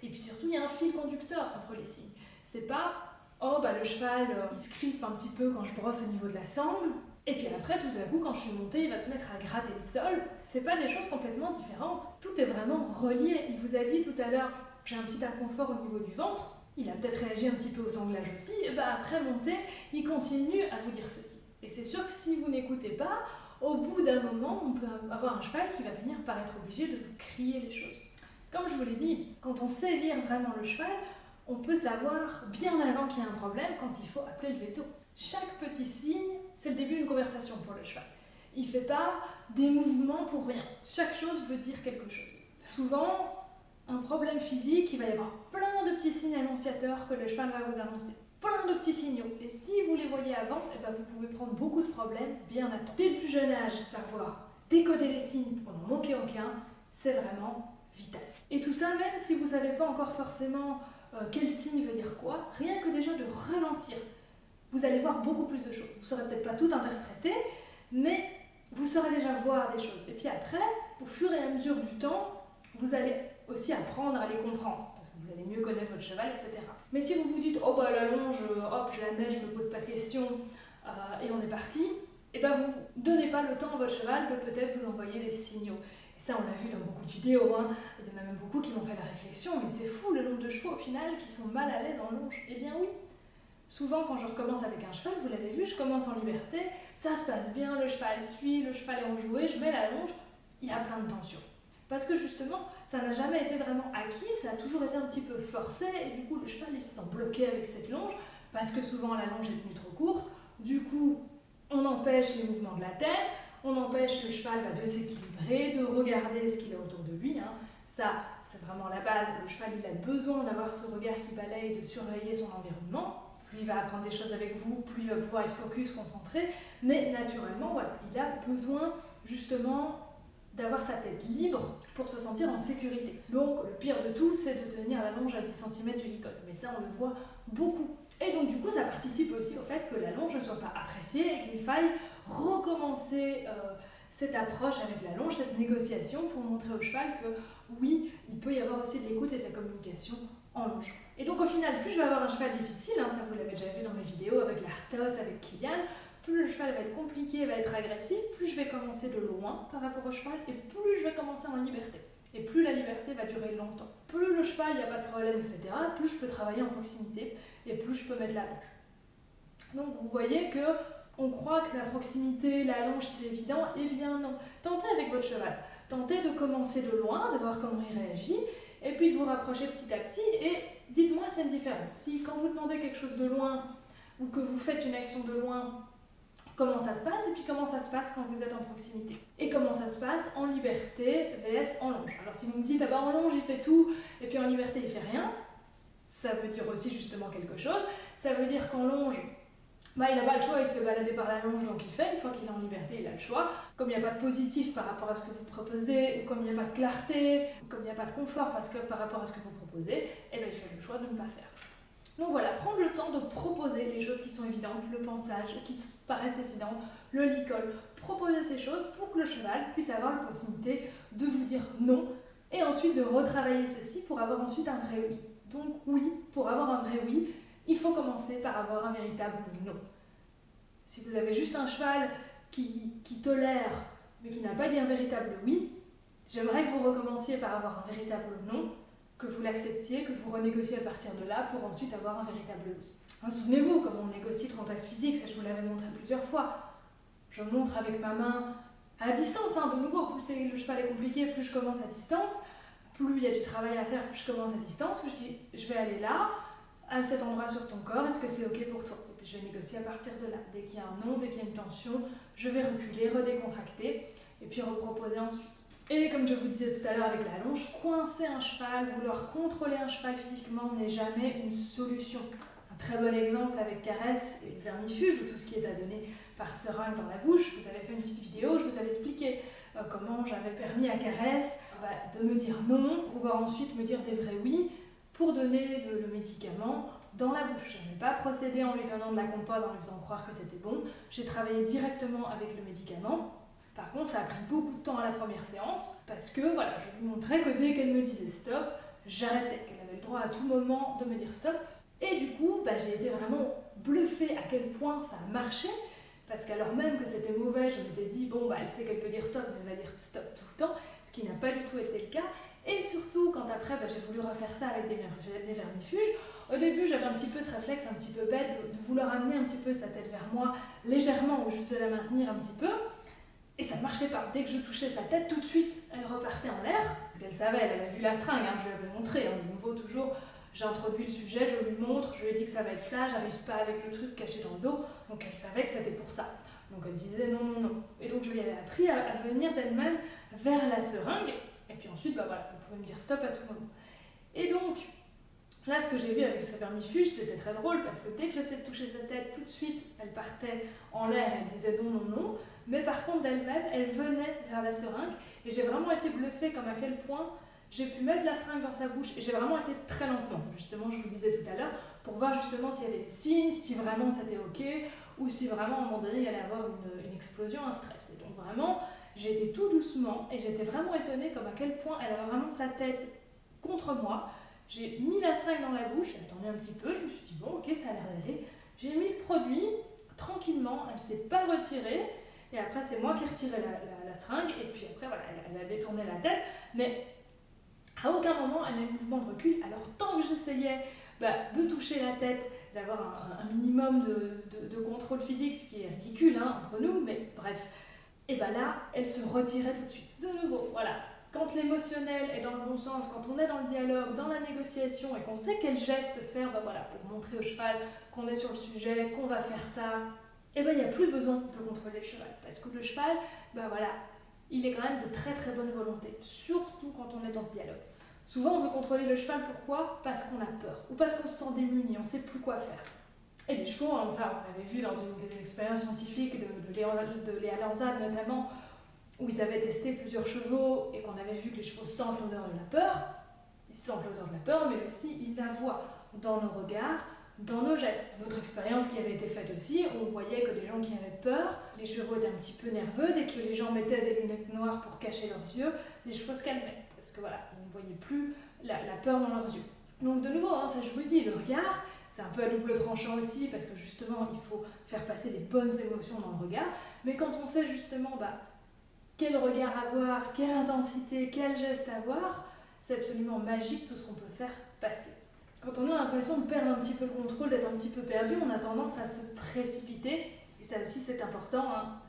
Speaker 1: Et puis surtout, il y a un fil conducteur entre les signes. C'est pas « Oh, bah le cheval, il se crispe un petit peu quand je brosse au niveau de la sangle. » Et puis après, tout à coup, quand je suis montée, il va se mettre à gratter le sol. C'est pas des choses complètement différentes. Tout est vraiment relié. Il vous a dit tout à l'heure, j'ai un petit inconfort au niveau du ventre. Il a peut-être réagi un petit peu au sanglage aussi. Et bah après montée, il continue à vous dire ceci. Et c'est sûr que si vous n'écoutez pas, au bout d'un moment, on peut avoir un cheval qui va finir par être obligé de vous crier les choses. Comme je vous l'ai dit, quand on sait lire vraiment le cheval, on peut savoir bien avant qu'il y a un problème quand il faut appeler le veto. Chaque petit signe, c'est le début d'une conversation pour le cheval. Il ne fait pas des mouvements pour rien. Chaque chose veut dire quelque chose. Souvent, un problème physique, il va y avoir plein de petits signes annonciateurs que le cheval va vous annoncer. Plein de petits signaux. Et si vous les voyez avant, eh ben vous pouvez prendre beaucoup de problèmes bien à temps. Dès le plus jeune âge, savoir décoder les signes pour n'en manquer aucun, c'est vraiment vital. Et tout ça, même si vous ne savez pas encore forcément quel signe veut dire quoi, rien que déjà de ralentir, vous allez voir beaucoup plus de choses. Vous ne saurez peut-être pas tout interpréter, mais vous saurez déjà voir des choses. Et puis après, au fur et à mesure du temps, vous allez aussi apprendre à les comprendre, parce que vous allez mieux connaître votre cheval, etc. Mais si vous vous dites, oh bah la longe, hop, je la mets, je ne me pose pas de questions, et on est parti, et ben vous ne donnez pas le temps à votre cheval de peut-être vous envoyer des signaux. Et ça, on l'a vu dans beaucoup de vidéos, hein. Il y en a même beaucoup qui m'ont fait la réflexion, mais c'est fou le nombre de chevaux au final qui sont mal à l'aise en longe. Eh bien oui. Souvent, quand je recommence avec un cheval, vous l'avez vu, je commence en liberté, ça se passe bien, le cheval suit, le cheval est enjoué, je mets la longe, il y a plein de tensions. Parce que justement, ça n'a jamais été vraiment acquis, ça a toujours été un petit peu forcé, et du coup, le cheval, il se sent bloqué avec cette longe, parce que souvent, la longe est tenue trop courte, du coup, on empêche les mouvements de la tête, on empêche le cheval de s'équilibrer, de regarder ce qu'il a autour de lui, hein. Ça, c'est vraiment la base, le cheval, il a besoin d'avoir ce regard qui balaye, de surveiller son environnement. Plus il va apprendre des choses avec vous, plus il va pouvoir être focus, concentré, mais naturellement, voilà, il a besoin justement d'avoir sa tête libre pour se sentir en sécurité. Donc le pire de tout, c'est de tenir la longe à 10 cm du licol, mais ça on le voit beaucoup. Et donc du coup, ça participe aussi au fait que la longe ne soit pas appréciée et qu'il faille recommencer cette approche avec la longe, cette négociation pour montrer au cheval que oui, il peut y avoir aussi de l'écoute et de la communication en longe. Et donc au final, plus je vais avoir un cheval difficile, hein, ça vous l'avez déjà vu dans mes vidéos avec l'Arthos, avec Kilian, plus le cheval va être compliqué, va être agressif, plus je vais commencer de loin par rapport au cheval et plus je vais commencer en liberté. Et plus la liberté va durer longtemps. Plus le cheval, il n'y a pas de problème, etc., plus je peux travailler en proximité et plus je peux mettre la longe. Donc vous voyez que on croit que la proximité, la longe, c'est évident. Eh bien non. Tentez avec votre cheval. Tentez de commencer de loin, de voir comment il réagit, et puis de vous rapprocher petit à petit, et dites-moi s'il y a une différence. Si quand vous demandez quelque chose de loin, ou que vous faites une action de loin, comment ça se passe, et puis comment ça se passe quand vous êtes en proximité. Et comment ça se passe en liberté vs en longe. Alors si vous me dites, ah bah en longe il fait tout, et puis en liberté il fait rien, ça veut dire aussi justement quelque chose. Ça veut dire qu'en longe, bah, il n'a pas le choix, il se fait balader par la longe, donc il fait. Une fois qu'il est en liberté, il a le choix. Comme il n'y a pas de positif par rapport à ce que vous proposez, ou comme il n'y a pas de clarté, ou comme il n'y a pas de confort par rapport à ce que vous proposez, eh bien, il fait le choix de ne pas faire. Donc voilà, prendre le temps de proposer les choses qui sont évidentes, le pansage, qui paraissent évidentes, le licol, proposer ces choses pour que le cheval puisse avoir l'opportunité de vous dire non, et ensuite de retravailler ceci pour avoir ensuite un vrai oui. Donc oui, pour avoir un vrai oui, il faut commencer par avoir un véritable non. Si vous avez juste un cheval qui tolère, mais qui n'a pas dit un véritable oui, J'aimerais que vous recommenciez par avoir un véritable non, que vous l'acceptiez, que vous renégociez à partir de là pour ensuite avoir un véritable oui. Souvenez-vous comment on négocie le contact physique, ça je vous l'avais montré plusieurs fois. Je montre avec ma main à distance, de nouveau, plus le cheval est compliqué, plus je commence à distance, plus il y a du travail à faire, plus je commence à distance, où je dis je vais aller là, à cet endroit sur ton corps, est-ce que c'est ok pour toi? Et puis je vais négocier à partir de là. Dès qu'il y a un non, dès qu'il y a une tension, je vais reculer, redécontracter, et puis reproposer ensuite. Et comme je vous disais tout à l'heure avec la longe, coincer un cheval, vouloir contrôler un cheval physiquement n'est jamais une solution. Un très bon exemple avec caresse et vermifuge, ou tout ce qui est à donner par seringue dans la bouche. Vous avez fait une petite vidéo, je vous avais expliqué comment j'avais permis à caresse de me dire non, pouvoir ensuite me dire des vrais oui pour donner le médicament dans la bouche. Je n'ai pas procédé en lui donnant de la compote en lui faisant croire que c'était bon. J'ai travaillé directement avec le médicament. Par contre, ça a pris beaucoup de temps à la première séance parce que voilà, je lui montrais que dès qu'elle me disait stop, j'arrêtais, qu'elle avait le droit à tout moment de me dire stop. Et du coup, j'ai été vraiment bluffée à quel point ça a marché, parce qu'alors même que c'était mauvais, je m'étais dit bon, elle sait qu'elle peut dire stop, mais elle va dire stop tout le temps, ce qui n'a pas du tout été le cas. Et surtout, quand après j'ai voulu refaire ça avec des vermifuges, au début j'avais un petit peu ce réflexe un petit peu bête de vouloir amener un petit peu sa tête vers moi légèrement ou juste de la maintenir un petit peu. Et ça ne marchait pas. Dès que je touchais sa tête, tout de suite, elle repartait en l'air. Parce qu'elle savait, elle avait vu la seringue, je lui avais montré. De nouveau, toujours, j'ai introduit le sujet, je lui montre, je lui ai dit que ça va être ça, j'arrive pas avec le truc caché dans le dos. Donc elle savait que c'était pour ça. Donc elle disait non, non, non. Et donc je lui avais appris à venir d'elle-même vers la seringue. Et puis ensuite, elle pouvait me dire stop à tout moment. Et donc, là, ce que j'ai vu avec ce vermifuge, c'était très drôle parce que dès que j'essayais de toucher sa tête, tout de suite, elle partait en l'air, elle disait non, non, non. Mais par contre, d'elle-même, elle venait vers la seringue et j'ai vraiment été bluffée comme à quel point j'ai pu mettre la seringue dans sa bouche et j'ai vraiment été très lentement. Justement, je vous disais tout à l'heure, pour voir justement s'il y avait des signes, si vraiment c'était ok ou si vraiment à un moment donné, il y allait avoir une explosion, un stress. Et donc vraiment, j'ai été tout doucement et j'étais vraiment étonnée comme à quel point elle avait vraiment sa tête contre moi. J'ai mis la seringue dans la bouche, j'ai attendu un petit peu, je me suis dit bon ok ça a l'air d'aller. J'ai mis le produit tranquillement, elle ne s'est pas retirée et après c'est moi qui ai retiré la seringue et puis après voilà, elle a détourné la tête mais à aucun moment elle a eu mouvement de recul. Alors tant que j'essayais de toucher la tête, d'avoir un minimum de contrôle physique, ce qui est ridicule entre nous, mais bref, et là elle se retirait tout de suite. De nouveau, voilà. Quand l'émotionnel est dans le bon sens, quand on est dans le dialogue, dans la négociation et qu'on sait quel geste faire pour montrer au cheval qu'on est sur le sujet, qu'on va faire ça, il n'y a plus besoin de contrôler le cheval. Parce que le cheval, il est quand même de très très bonne volonté, surtout quand on est dans ce dialogue. Souvent on veut contrôler le cheval, pourquoi? Parce qu'on a peur, ou parce qu'on se sent démuni, on ne sait plus quoi faire. Et les chevaux, ça on avait vu dans une des expériences scientifiques de Léa Lanzade notamment, où ils avaient testé plusieurs chevaux et qu'on avait vu que les chevaux sentent l'odeur de la peur, ils sentent l'odeur de la peur, mais aussi ils la voient dans nos regards, dans nos gestes. Notre expérience qui avait été faite aussi, on voyait que les gens qui avaient peur, les chevaux étaient un petit peu nerveux, dès que les gens mettaient des lunettes noires pour cacher leurs yeux, les chevaux se calmaient, parce que ils ne voyaient plus la peur dans leurs yeux. Donc de nouveau, ça je vous le dis, le regard, c'est un peu à double tranchant aussi, parce que justement il faut faire passer des bonnes émotions dans le regard, mais quand on sait justement quel regard avoir, quelle intensité, quel geste avoir, c'est absolument magique tout ce qu'on peut faire passer. Quand on a l'impression de perdre un petit peu le contrôle, d'être un petit peu perdu, on a tendance à se précipiter, et ça aussi c'est important,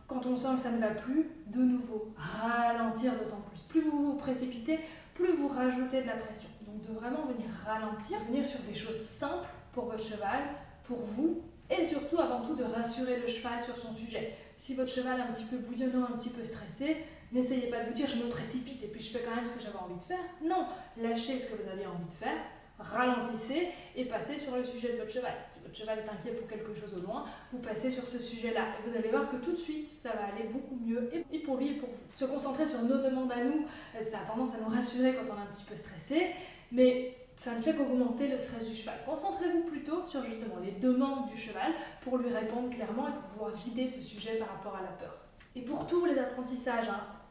Speaker 1: quand on sent que ça ne va plus, de nouveau, ralentir d'autant plus. Plus vous vous précipitez, plus vous rajoutez de la pression. Donc de vraiment venir ralentir, venir sur des choses simples pour votre cheval, pour vous, et surtout avant tout de rassurer le cheval sur son sujet. Si votre cheval est un petit peu bouillonnant, un petit peu stressé, n'essayez pas de vous dire je me précipite et puis je fais quand même ce que j'avais envie de faire. Non, lâchez ce que vous aviez envie de faire, ralentissez et passez sur le sujet de votre cheval. Si votre cheval est inquiet pour quelque chose au loin, vous passez sur ce sujet-là et vous allez voir que tout de suite ça va aller beaucoup mieux et pour lui et pour vous. Se concentrer sur nos demandes à nous, ça a tendance à nous rassurer quand on est un petit peu stressé, mais ça ne fait qu'augmenter le stress du cheval. Concentrez-vous plutôt sur justement les demandes du cheval pour lui répondre clairement et pour pouvoir vider ce sujet par rapport à la peur. Et pour tous les apprentissages,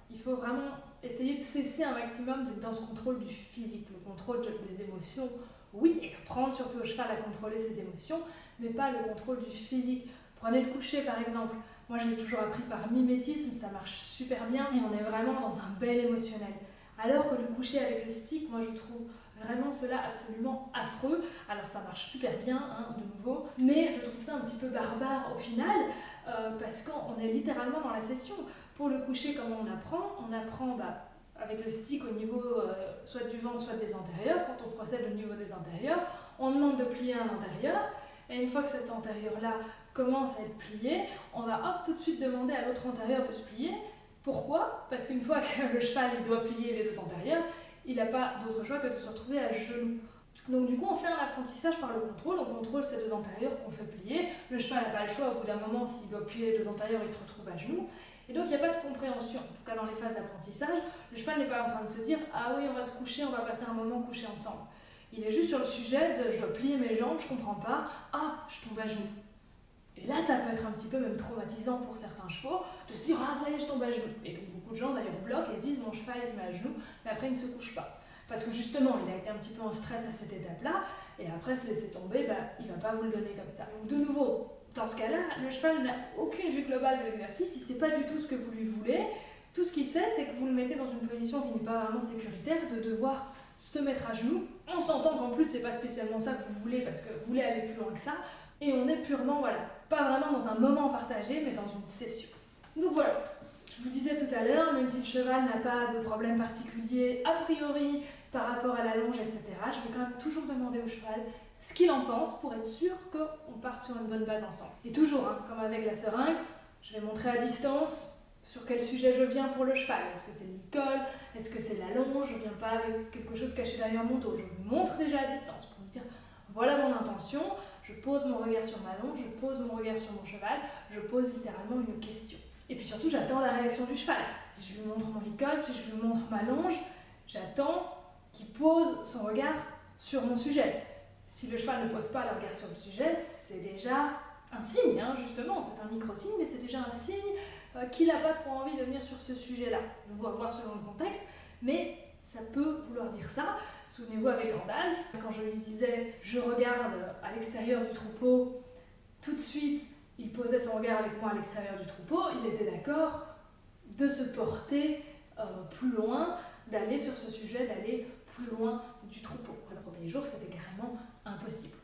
Speaker 1: il faut vraiment essayer de cesser un maximum d'être dans ce contrôle du physique, le contrôle des émotions, oui, et apprendre surtout au cheval à contrôler ses émotions, mais pas le contrôle du physique. Prenez le coucher par exemple. Moi je l'ai toujours appris par mimétisme, ça marche super bien et on est vraiment dans un bel émotionnel. Alors que le coucher avec le stick, moi je trouve vraiment cela absolument affreux. Alors ça marche super bien, hein, de nouveau, mais je trouve ça un petit peu barbare au final, parce qu'on est littéralement dans la session. Pour le coucher, comment on apprend avec le stick au niveau soit du ventre, soit des antérieurs. Quand on procède au niveau des antérieurs, on demande de plier un antérieur, et une fois que cet antérieur-là commence à être plié, on va tout de suite demander à l'autre antérieur de se plier. Pourquoi ? Parce qu'une fois que le cheval il doit plier les deux antérieurs, il n'a pas d'autre choix que de se retrouver à genoux. Donc du coup, on fait un apprentissage par le contrôle. On contrôle ces deux antérieurs qu'on fait plier. Le cheval n'a pas le choix. Au bout d'un moment, s'il doit plier les deux antérieurs, il se retrouve à genoux. Et donc, il n'y a pas de compréhension. En tout cas, dans les phases d'apprentissage, le cheval n'est pas en train de se dire « Ah oui, on va se coucher, on va passer un moment couché ensemble ». Il est juste sur le sujet de « Je dois plier mes jambes, je ne comprends pas. Ah, je tombe à genoux ». Et là, ça peut être un petit peu même traumatisant pour certains chevaux de se dire « Ah, ça y est, je tombe à genoux ». Et donc, beaucoup de gens d'ailleurs bloquent et disent « Mon cheval, il se met à genoux », mais après, il ne se couche pas. Parce que justement, il a été un petit peu en stress à cette étape-là, et après se laisser tomber, il ne va pas vous le donner comme ça. Donc de nouveau, dans ce cas-là, le cheval n'a aucune vue globale de l'exercice, il ne sait pas du tout ce que vous lui voulez. Tout ce qu'il sait, c'est que vous le mettez dans une position qui n'est pas vraiment sécuritaire, de devoir se mettre à genoux, en sentant qu'en plus, ce n'est pas spécialement ça que vous voulez, parce que vous voulez aller plus loin que ça, et on est purement, pas vraiment dans un moment partagé, mais dans une session. Donc voilà. Je vous disais tout à l'heure, même si le cheval n'a pas de problème particulier a priori par rapport à la longe, etc., je vais quand même toujours demander au cheval ce qu'il en pense pour être sûr qu'on parte sur une bonne base ensemble. Et toujours, comme avec la seringue, je vais montrer à distance sur quel sujet je viens pour le cheval. Est-ce que c'est l'école? Est-ce que c'est la longe? Je ne viens pas avec quelque chose caché derrière mon dos. Je lui montre déjà à distance pour lui dire voilà mon intention, je pose mon regard sur ma longe, je pose mon regard sur mon cheval, je pose littéralement une question. Et puis surtout, j'attends la réaction du cheval. Si je lui montre mon licol, si je lui montre ma longe, j'attends qu'il pose son regard sur mon sujet. Si le cheval ne pose pas le regard sur le sujet, c'est déjà un signe, justement, c'est un micro-signe, mais c'est déjà un signe qu'il n'a pas trop envie de venir sur ce sujet-là. On va voir selon le contexte, mais ça peut vouloir dire ça. Souvenez-vous avec Gandalf, quand je lui disais « je regarde à l'extérieur du troupeau », tout de suite, il posait son regard avec moi à l'extérieur du troupeau, il était d'accord de se porter plus loin, d'aller sur ce sujet, d'aller plus loin du troupeau. Le premier jour, c'était carrément impossible.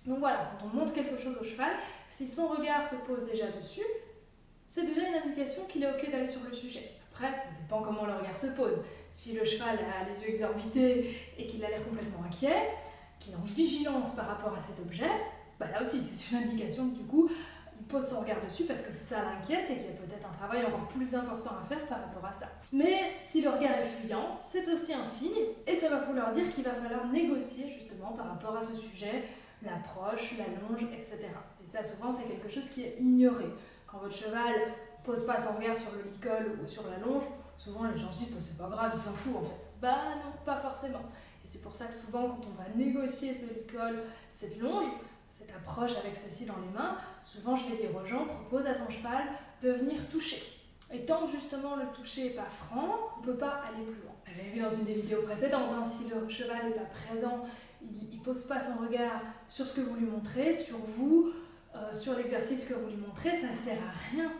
Speaker 1: Donc voilà, quand on montre quelque chose au cheval, si son regard se pose déjà dessus, c'est déjà une indication qu'il est ok d'aller sur le sujet. Après, ça dépend comment le regard se pose. Si le cheval a les yeux exorbités et qu'il a l'air complètement inquiet, qu'il est en vigilance par rapport à cet objet, là aussi, c'est une indication que du coup, il pose son regard dessus parce que ça l'inquiète et qu'il y a peut-être un travail encore plus important à faire par rapport à ça. Mais si le regard est fuyant, c'est aussi un signe et ça va vouloir dire qu'il va falloir négocier justement par rapport à ce sujet, l'approche, la longe, etc. Et ça, souvent, c'est quelque chose qui est ignoré. Quand votre cheval pose pas son regard sur le licol ou sur la longe, souvent les gens se disent c'est pas grave, il s'en fout en fait. Non, pas forcément. Et c'est pour ça que souvent, quand on va négocier ce licol, cette longe, cette approche avec ceci dans les mains, souvent je vais dire aux gens, propose à ton cheval de venir toucher. Et tant que justement le toucher n'est pas franc, on ne peut pas aller plus loin. Vous avez vu dans une des vidéos précédentes, si le cheval n'est pas présent, il ne pose pas son regard sur ce que vous lui montrez, sur vous, sur l'exercice que vous lui montrez, ça ne sert à rien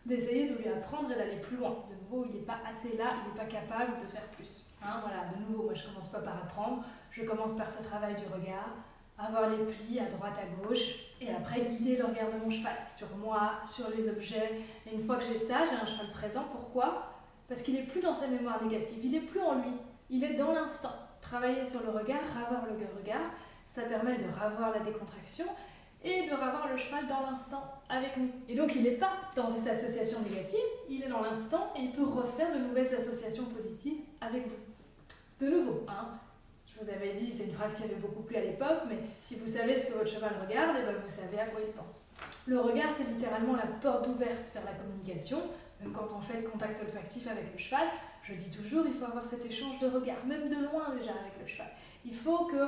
Speaker 1: d'essayer de lui apprendre et d'aller plus loin. De nouveau, il n'est pas assez là, il n'est pas capable de faire plus. De nouveau, moi je ne commence pas par apprendre, je commence par ce travail du regard, avoir les plis à droite, à gauche, et après guider le regard de mon cheval, sur moi, sur les objets. Et une fois que j'ai ça, j'ai un cheval présent. Pourquoi ? Parce qu'il n'est plus dans sa mémoire négative, il n'est plus en lui, il est dans l'instant. Travailler sur le regard, ravoir le regard, ça permet de ravoir la décontraction et de ravoir le cheval dans l'instant avec nous. Et donc il n'est pas dans ces associations négatives, il est dans l'instant et il peut refaire de nouvelles associations positives avec vous. De nouveau, je vous avais dit, c'est une phrase qui avait beaucoup plu à l'époque, mais si vous savez ce que votre cheval regarde, vous savez à quoi il pense. Le regard, c'est littéralement la porte ouverte vers la communication. Même quand on fait le contact olfactif avec le cheval, je dis toujours, il faut avoir cet échange de regard, même de loin déjà avec le cheval. Il faut que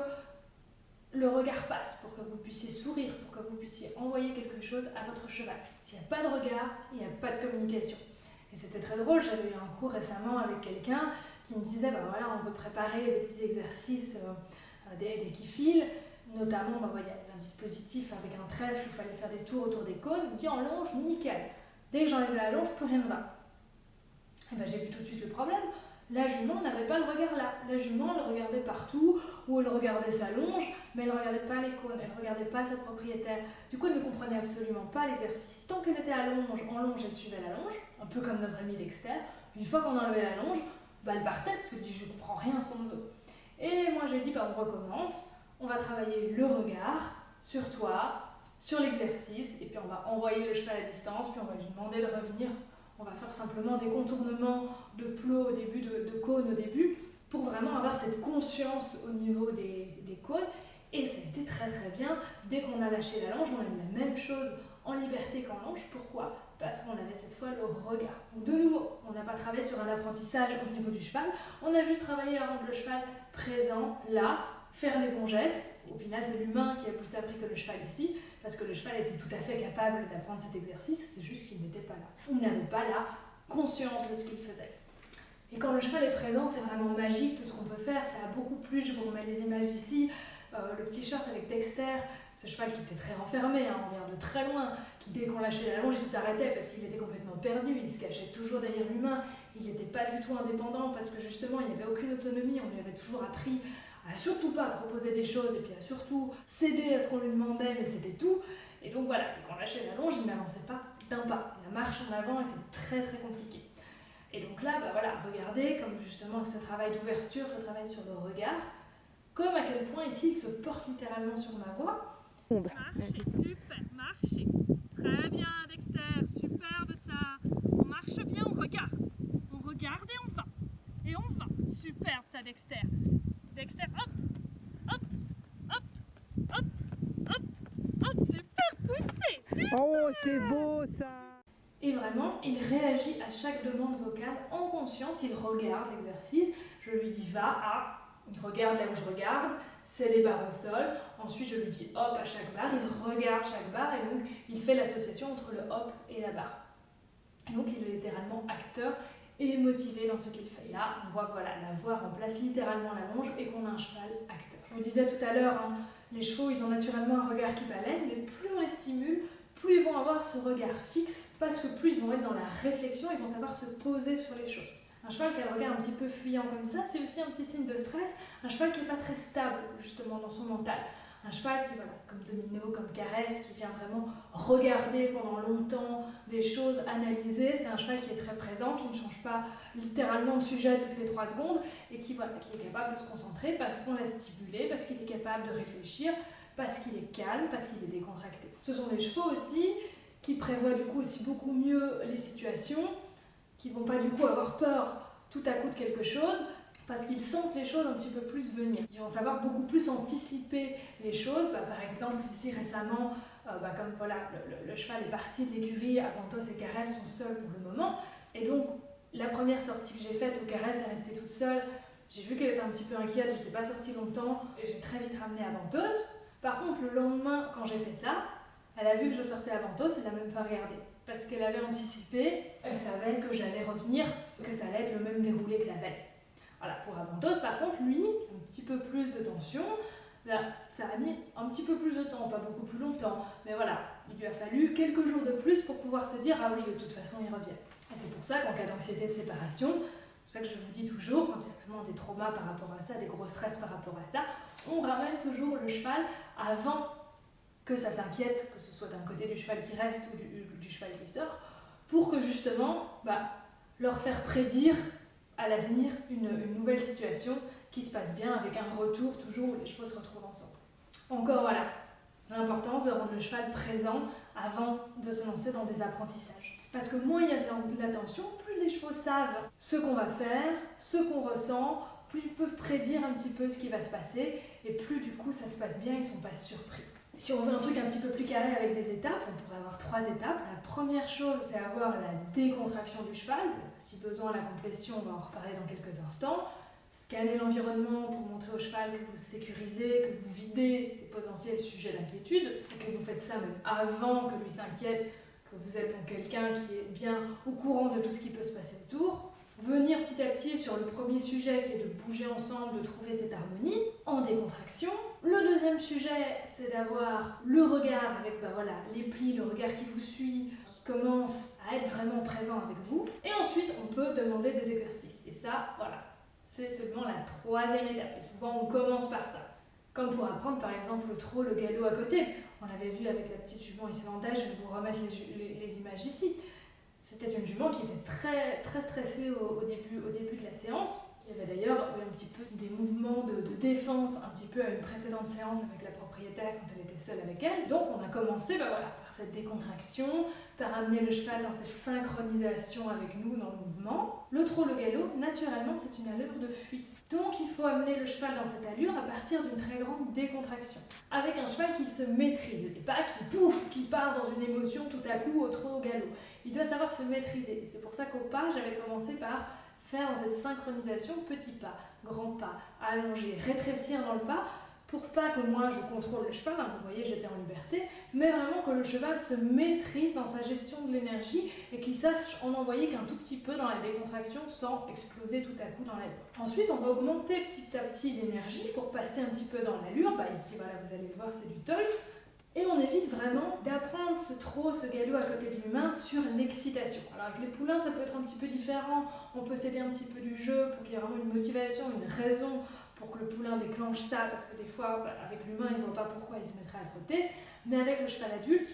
Speaker 1: le regard passe pour que vous puissiez sourire, pour que vous puissiez envoyer quelque chose à votre cheval. S'il n'y a pas de regard, il n'y a pas de communication. Et c'était très drôle, j'avais eu un cours récemment avec quelqu'un qui me disait, on veut préparer des petits exercices, des qui-files, notamment, il y a un dispositif avec un trèfle, il fallait faire des tours autour des cônes, il me dit en longe, nickel. Dès que j'enlève la longe, plus rien ne va. Et j'ai vu tout de suite le problème. La jument n'avait pas le regard là. La jument, elle regardait partout, ou elle regardait sa longe, mais elle ne regardait pas les cônes, elle ne regardait pas sa propriétaire. Du coup, elle ne comprenait absolument pas l'exercice. Tant qu'elle était en longe, elle suivait la longe, un peu comme notre ami Dexter. Une fois qu'on enlevait la longe, elle partait, parce qu'elle dit je ne comprends rien à ce qu'on me veut. Et moi, j'ai dit on recommence, on va travailler le regard sur toi, sur l'exercice, et puis on va envoyer le cheval à distance, puis on va lui demander de revenir. On va faire simplement des contournements de plots au début, de cônes au début, pour vraiment avoir cette conscience au niveau des cônes. Et ça a été très très bien. Dès qu'on a lâché la longe, on a eu la même chose en liberté qu'en longe. Pourquoi? Parce qu'on avait cette fois le regard. Donc de nouveau, on n'a pas travaillé sur un apprentissage au niveau du cheval, on a juste travaillé à rendre le cheval présent, là, faire les bons gestes. Au final, c'est l'humain qui a plus appris que le cheval ici, parce que le cheval était tout à fait capable d'apprendre cet exercice, c'est juste qu'il n'était pas là. Il n'avait pas la conscience de ce qu'il faisait. Et quand le cheval est présent, c'est vraiment magique tout ce qu'on peut faire, ça a beaucoup plu, je vous remets les images ici, le petit short avec Dexter, ce cheval qui était très renfermé, on vient de très loin, qui dès qu'on lâchait la longe, il s'arrêtait parce qu'il était complètement perdu, il se cachait toujours derrière l'humain, il n'était pas du tout indépendant parce que justement il n'y avait aucune autonomie, on lui avait toujours appris à surtout pas proposer des choses et puis à surtout céder à ce qu'on lui demandait, mais c'était tout. Et donc voilà, dès qu'on lâchait la longe, il n'avançait pas d'un pas. La marche en avant était très très compliquée. Et donc là, voilà, regardez comme justement ce travail d'ouverture, ce travail sur le regard, comme à quel point ici il se porte littéralement sur ma voix.
Speaker 2: Marchez, super, marchez. Très bien Dexter, superbe ça. On marche bien, on regarde. On regarde et on va. Et on va. Superbe ça Dexter. Dexter, hop, hop, hop, hop, hop, hop, super poussé, super.
Speaker 3: Oh, c'est beau ça.
Speaker 1: Et vraiment, il réagit à chaque demande vocale en conscience, il regarde l'exercice, je lui dis va, ah, il regarde là où je regarde, c'est les barres au sol, ensuite je lui dis hop à chaque barre, il regarde chaque barre et donc il fait l'association entre le hop et la barre. Et donc il est littéralement acteur et motivé dans ce qu'il fait. Et là, on voit que voilà, la voix remplace littéralement la longe et qu'on a un cheval acteur. Je vous disais tout à l'heure, les chevaux, ils ont naturellement un regard qui baleine, mais plus on les stimule, plus ils vont avoir ce regard fixe, parce que plus ils vont être dans la réflexion, ils vont savoir se poser sur les choses. Un cheval qui a le regard un petit peu fuyant comme ça, c'est aussi un petit signe de stress, un cheval qui n'est pas très stable justement dans son mental. Un cheval qui, voilà, comme Domino, comme Caresse, qui vient vraiment regarder pendant longtemps des choses, analyser, c'est un cheval qui est très présent, qui ne change pas littéralement de sujet toutes les 3 secondes, et qui est capable de se concentrer parce qu'on l'a stimulé, parce qu'il est capable de réfléchir, parce qu'il est calme, parce qu'il est décontracté. Ce sont des chevaux aussi qui prévoient du coup aussi beaucoup mieux les situations, qui ne vont pas du coup avoir peur tout à coup de quelque chose, parce qu'ils sentent les choses un petit peu plus venir. Ils vont savoir beaucoup plus anticiper les choses. Par exemple, ici récemment, comme voilà, le cheval est parti de l'écurie, Avantos et Caresse sont seuls pour le moment, et donc la première sortie que j'ai faite où Caresse est restée toute seule, j'ai vu qu'elle était un petit peu inquiète, je n'étais pas sortie longtemps, et j'ai très vite ramené Avantos. Par contre, le lendemain, quand j'ai fait ça, elle a vu que je sortais Avantos, elle n'a même pas regardé. Parce qu'elle avait anticipé, elle savait que j'allais revenir, que ça allait être le même déroulé que la veille. Voilà, pour Avantos, par contre, lui, un petit peu plus de tension, là, ça a mis un petit peu plus de temps, pas beaucoup plus longtemps, mais voilà, il lui a fallu quelques jours de plus pour pouvoir se dire « Ah oui, de toute façon, il revient ». Et c'est pour ça qu'en cas d'anxiété de séparation, c'est pour ça que je vous dis toujours, quand il y a vraiment des traumas par rapport à ça, des gros stress par rapport à ça, on ramène toujours le cheval avant que ça s'inquiète, que ce soit d'un côté du cheval qui reste ou du cheval qui sort, pour que justement leur faire prédire à l'avenir une nouvelle situation qui se passe bien avec un retour toujours où les chevaux se retrouvent ensemble. Encore voilà, l'importance de rendre le cheval présent avant de se lancer dans des apprentissages. Parce que moins il y a de l'attention, plus les chevaux savent ce qu'on va faire, ce qu'on ressent, plus ils peuvent prédire un petit peu ce qui va se passer, et plus du coup ça se passe bien, ils ne sont pas surpris. Si on veut un truc un petit peu plus carré avec des étapes, on pourrait avoir 3 étapes. La première chose, c'est avoir la décontraction du cheval. Si besoin, la complétion, on va en reparler dans quelques instants. Scanner l'environnement pour montrer au cheval que vous sécurisez, que vous videz ses potentiels sujets d'inquiétude, et que vous faites ça même avant que lui s'inquiète, que vous êtes donc quelqu'un qui est bien au courant de tout ce qui peut se passer autour. Venir petit à petit sur le premier sujet qui est de bouger ensemble, de trouver cette harmonie en décontraction. Le deuxième sujet, c'est d'avoir le regard avec les plis, le regard qui vous suit, qui commence à être vraiment présent avec vous. Et ensuite, on peut demander des exercices. Et ça, voilà, c'est seulement la troisième étape. Et souvent, on commence par ça. Comme pour apprendre par exemple le trot, le galop à côté. On l'avait vu avec la petite jument islandaise, je vais vous remettre les images ici. C'était une jument qui était très stressée au début de la séance. Il y avait d'ailleurs eu un petit peu des mouvements de défense, un petit peu à une précédente séance avec la propriétaire quand elle était seule avec elle. Donc on a commencé par cette décontraction, par amener le cheval dans cette synchronisation avec nous dans le mouvement. Le trot, le galop, naturellement c'est une allure de fuite. Donc il faut amener le cheval dans cette allure à partir d'une très grande décontraction. Avec un cheval qui se maîtrise, et pas qui part dans une émotion tout à coup au trot, au galop. Il doit savoir se maîtriser. Et c'est pour ça qu'au pas, j'avais commencé par faire dans cette synchronisation petit pas, grand pas, allonger, rétrécir dans le pas, pour pas que moi je contrôle le cheval, vous voyez j'étais en liberté, mais vraiment que le cheval se maîtrise dans sa gestion de l'énergie et qu'il sache en envoyer qu'un tout petit peu dans la décontraction sans exploser tout à coup dans l'allure. Ensuite on va augmenter petit à petit l'énergie pour passer un petit peu dans l'allure, ici voilà vous allez le voir c'est du Tolt. Et on évite vraiment d'apprendre ce trot, ce galop à côté de l'humain sur l'excitation. Alors avec les poulains, ça peut être un petit peu différent. On peut s'aider un petit peu du jeu pour qu'il y ait vraiment une motivation, une raison pour que le poulain déclenche ça. Parce que des fois, avec l'humain, il ne voit pas pourquoi il se mettrait à trotter. Mais avec le cheval adulte,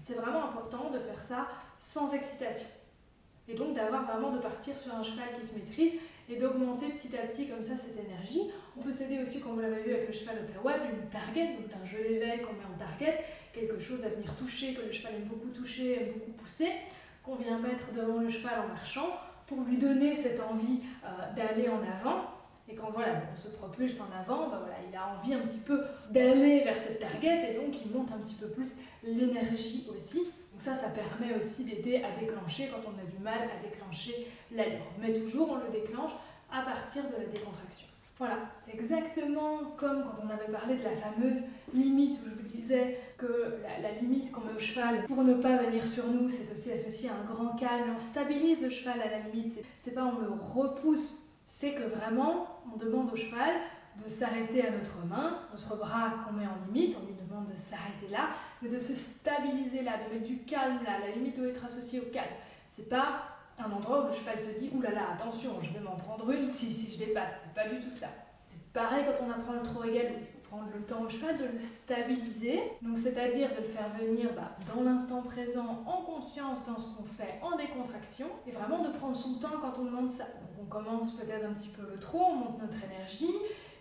Speaker 1: c'est vraiment important de faire ça sans excitation. Et donc de partir sur un cheval qui se maîtrise et d'augmenter petit à petit comme ça cette énergie. On peut s'aider aussi, comme vous l'avez vu avec le cheval Ottawa, d'une target, donc d'un jeu d'éveil qu'on met en target, quelque chose à venir toucher, que le cheval aime beaucoup toucher, aime beaucoup pousser, qu'on vient mettre devant le cheval en marchant pour lui donner cette envie d'aller en avant. Et quand on se propulse en avant, il a envie un petit peu d'aller vers cette target et donc il monte un petit peu plus l'énergie aussi. Donc ça permet aussi d'aider à déclencher quand on a du mal à déclencher l'allure. Mais toujours on le déclenche à partir de la décontraction. Voilà, c'est exactement comme quand on avait parlé de la fameuse limite où je vous disais que la limite qu'on met au cheval pour ne pas venir sur nous, c'est aussi associé à un grand calme. On stabilise le cheval à la limite, c'est pas on le repousse. C'est que vraiment, on demande au cheval de s'arrêter à notre main, notre bras qu'on met en limite, on lui demande de s'arrêter là, mais de se stabiliser là, de mettre du calme là, la limite doit être associée au calme. C'est pas un endroit où le cheval se dit « Ouh là là, attention, je vais m'en prendre une si je dépasse », c'est pas du tout ça. C'est pareil quand on apprend le trot et galop, il faut prendre le temps au cheval de le stabiliser, donc c'est-à-dire de le faire venir dans l'instant présent, en conscience dans ce qu'on fait, en décontraction, et vraiment de prendre son temps quand on demande ça. Donc on commence peut-être un petit peu le trot, on monte notre énergie,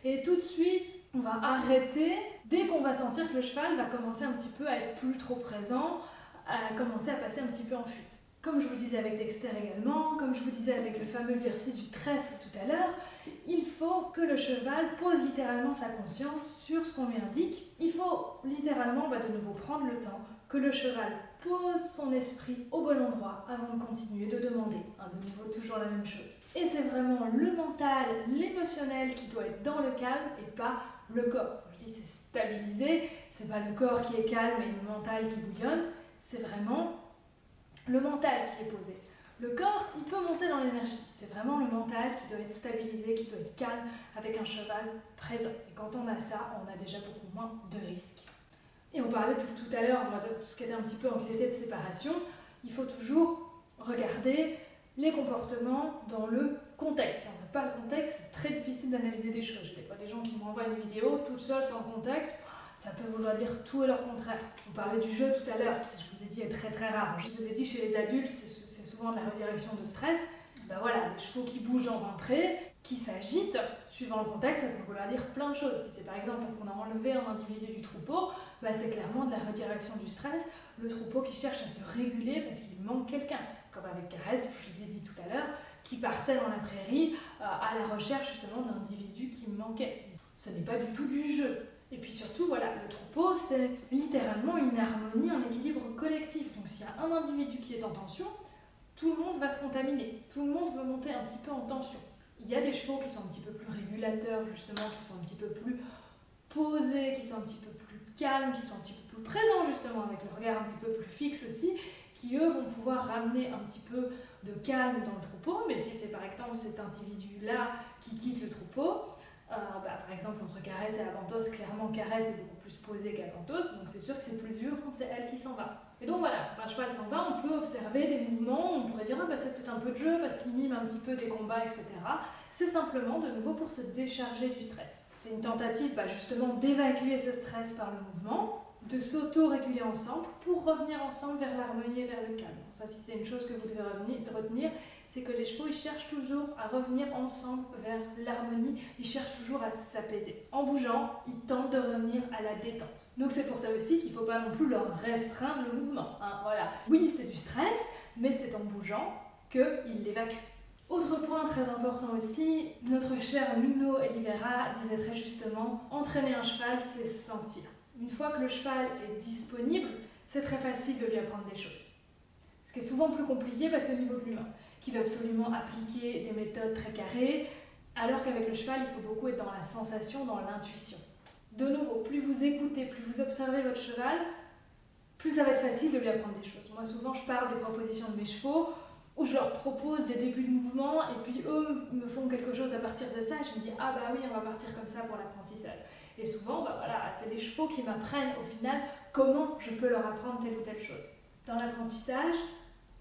Speaker 1: et tout de suite, on va arrêter dès qu'on va sentir que le cheval va commencer un petit peu à être plus trop présent, à commencer à passer un petit peu en fuite. Comme je vous disais avec Dexter également, comme je vous disais avec le fameux exercice du trèfle tout à l'heure, il faut que le cheval pose littéralement sa conscience sur ce qu'on lui indique. Il faut littéralement de nouveau prendre le temps que le cheval pose son esprit au bon endroit avant de continuer de demander. De nouveau, toujours la même chose. Et c'est vraiment le mental, l'émotionnel qui doit être dans le calme et pas le corps. Quand je dis c'est stabilisé, c'est pas le corps qui est calme et le mental qui bouillonne, c'est vraiment le mental qui est posé. Le corps, il peut monter dans l'énergie. C'est vraiment le mental qui doit être stabilisé, qui doit être calme avec un cheval présent. Et quand on a ça, on a déjà beaucoup moins de risques. Et on parlait tout à l'heure de tout ce qui était un petit peu anxiété de séparation. Il faut toujours regarder les comportements dans le contexte. Si on n'a pas le contexte, c'est très difficile d'analyser des choses. J'ai des fois des gens qui m'envoient une vidéo toute seule sans contexte. Ça peut vouloir dire tout et leur contraire. On parlait du jeu tout à l'heure, qui je vous ai dit est très rare. Je vous ai dit chez les adultes, c'est souvent de la redirection de stress. Des chevaux qui bougent dans un pré, qui s'agitent, suivant le contexte, ça peut vouloir dire plein de choses. Si c'est par exemple parce qu'on a enlevé un individu du troupeau, c'est clairement de la redirection du stress. Le troupeau qui cherche à se réguler parce qu'il manque quelqu'un. Comme avec Caresse, je vous l'ai dit tout à l'heure, qui partait dans la prairie à la recherche justement d'individus qui manquaient. Ce n'est pas du tout du jeu. Et puis surtout, le troupeau, c'est littéralement une harmonie, un équilibre collectif. Donc s'il y a un individu qui est en tension, tout le monde va se contaminer. Tout le monde va monter un petit peu en tension. Il y a des chevaux qui sont un petit peu plus régulateurs, justement, qui sont un petit peu plus posés, qui sont un petit peu plus calmes, qui sont un petit peu plus présents, justement, avec le regard un petit peu plus fixe aussi, qui eux vont pouvoir ramener un petit peu de calme dans le troupeau. Mais si c'est par exemple cet individu-là qui quitte le troupeau, par exemple entre Caresse et Avantos, clairement Caresse est beaucoup plus posée qu'Avantos, donc c'est sûr que c'est plus dur quand c'est elle qui s'en va. Et donc voilà, quand un cheval s'en va, on peut observer des mouvements, on pourrait dire ah, bah, c'est peut-être un peu de jeu parce qu'il mime un petit peu des combats, etc. C'est simplement de nouveau pour se décharger du stress. C'est une tentative justement d'évacuer ce stress par le mouvement, de s'auto-réguler ensemble pour revenir ensemble vers l'harmonie et vers le calme. Ça, si c'est une chose que vous devez retenir, c'est que les chevaux, ils cherchent toujours à revenir ensemble vers l'harmonie, ils cherchent toujours à s'apaiser. En bougeant, ils tentent de revenir à la détente. Donc c'est pour ça aussi qu'il ne faut pas non plus leur restreindre le mouvement. Voilà. Oui, c'est du stress, mais c'est en bougeant qu'ils l'évacuent. Autre point très important aussi, notre cher Nuno Oliveira disait très justement, entraîner un cheval, c'est se sentir. Une fois que le cheval est disponible, c'est très facile de lui apprendre des choses. Ce qui est souvent plus compliqué, c'est au niveau de l'humain, qui veut absolument appliquer des méthodes très carrées, alors qu'avec le cheval, il faut beaucoup être dans la sensation, dans l'intuition. De nouveau, plus vous écoutez, plus vous observez votre cheval, plus ça va être facile de lui apprendre des choses. Moi, souvent, je pars des propositions de mes chevaux, où je leur propose des débuts de mouvement, et puis eux me font quelque chose à partir de ça, et je me dis « Ah bah oui, on va partir comme ça pour l'apprentissage ». Et souvent, c'est les chevaux qui m'apprennent au final comment je peux leur apprendre telle ou telle chose. Dans l'apprentissage,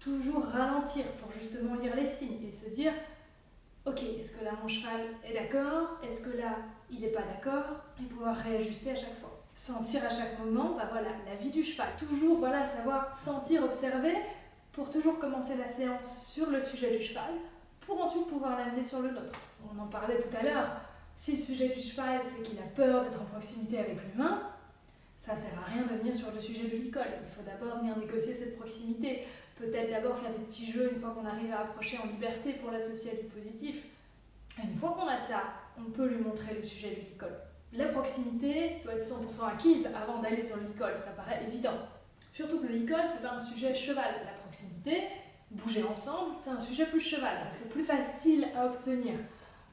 Speaker 1: toujours ralentir pour justement lire les signes et se dire « Ok, est-ce que là mon cheval est d'accord? Est-ce que là il n'est pas d'accord ?» et pouvoir réajuster à chaque fois. Sentir à chaque moment, la vie du cheval. Toujours savoir sentir, observer, pour toujours commencer la séance sur le sujet du cheval, pour ensuite pouvoir l'amener sur le nôtre. On en parlait tout à l'heure, si le sujet du cheval c'est qu'il a peur d'être en proximité avec l'humain, ça ne sert à rien de venir sur le sujet de l'école. Il faut d'abord venir négocier cette proximité, peut-être d'abord faire des petits jeux une fois qu'on arrive à approcher en liberté pour l'associer à du positif. Et une fois qu'on a ça, on peut lui montrer le sujet de l'école. La proximité peut être 100% acquise avant d'aller sur l'école, ça paraît évident. Surtout que le licol, c'est pas un sujet cheval. La proximité, bouger ensemble, c'est un sujet plus cheval, donc c'est plus facile à obtenir.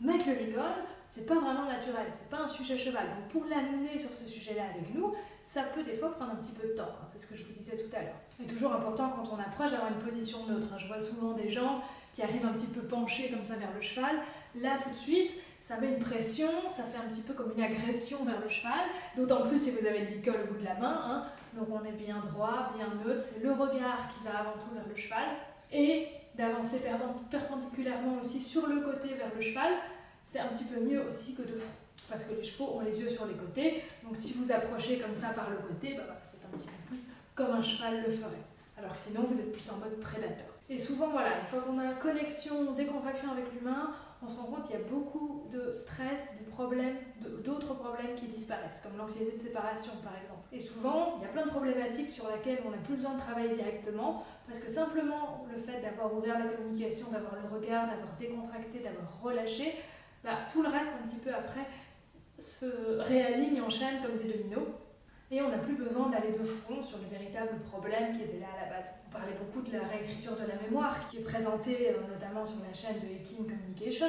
Speaker 1: Mettre le licol, c'est pas vraiment naturel, c'est pas un sujet cheval. Donc pour l'amener sur ce sujet-là avec nous, ça peut des fois prendre un petit peu de temps. C'est ce que je vous disais tout à l'heure. C'est toujours important quand on approche d'avoir une position neutre. Je vois souvent des gens qui arrivent un petit peu penchés comme ça vers le cheval. Là, tout de suite, ça met une pression, ça fait un petit peu comme une agression vers le cheval, d'autant plus si vous avez le licol au bout de la main. Donc on est bien droit, bien neutre, c'est le regard qui va avant tout vers le cheval, et d'avancer perpendiculairement aussi sur le côté vers le cheval, c'est un petit peu mieux aussi que de front, parce que les chevaux ont les yeux sur les côtés, donc si vous approchez comme ça par le côté, c'est un petit peu plus comme un cheval le ferait, alors que sinon vous êtes plus en mode prédateur. Et souvent, une fois qu'on a connexion, décontraction avec l'humain, on se rend compte qu'il y a beaucoup de stress, de problèmes, d'autres problèmes qui disparaissent, comme l'anxiété de séparation par exemple. Et souvent, il y a plein de problématiques sur lesquelles on n'a plus besoin de travailler directement, parce que simplement le fait d'avoir ouvert la communication, d'avoir le regard, d'avoir décontracté, d'avoir relâché, tout le reste un petit peu après se réaligne en chaîne comme des dominos. Et on n'a plus besoin d'aller de front sur le véritable problème qui était là à la base. On parlait beaucoup de la réécriture de la mémoire, qui est présentée notamment sur la chaîne de Ekin Communication,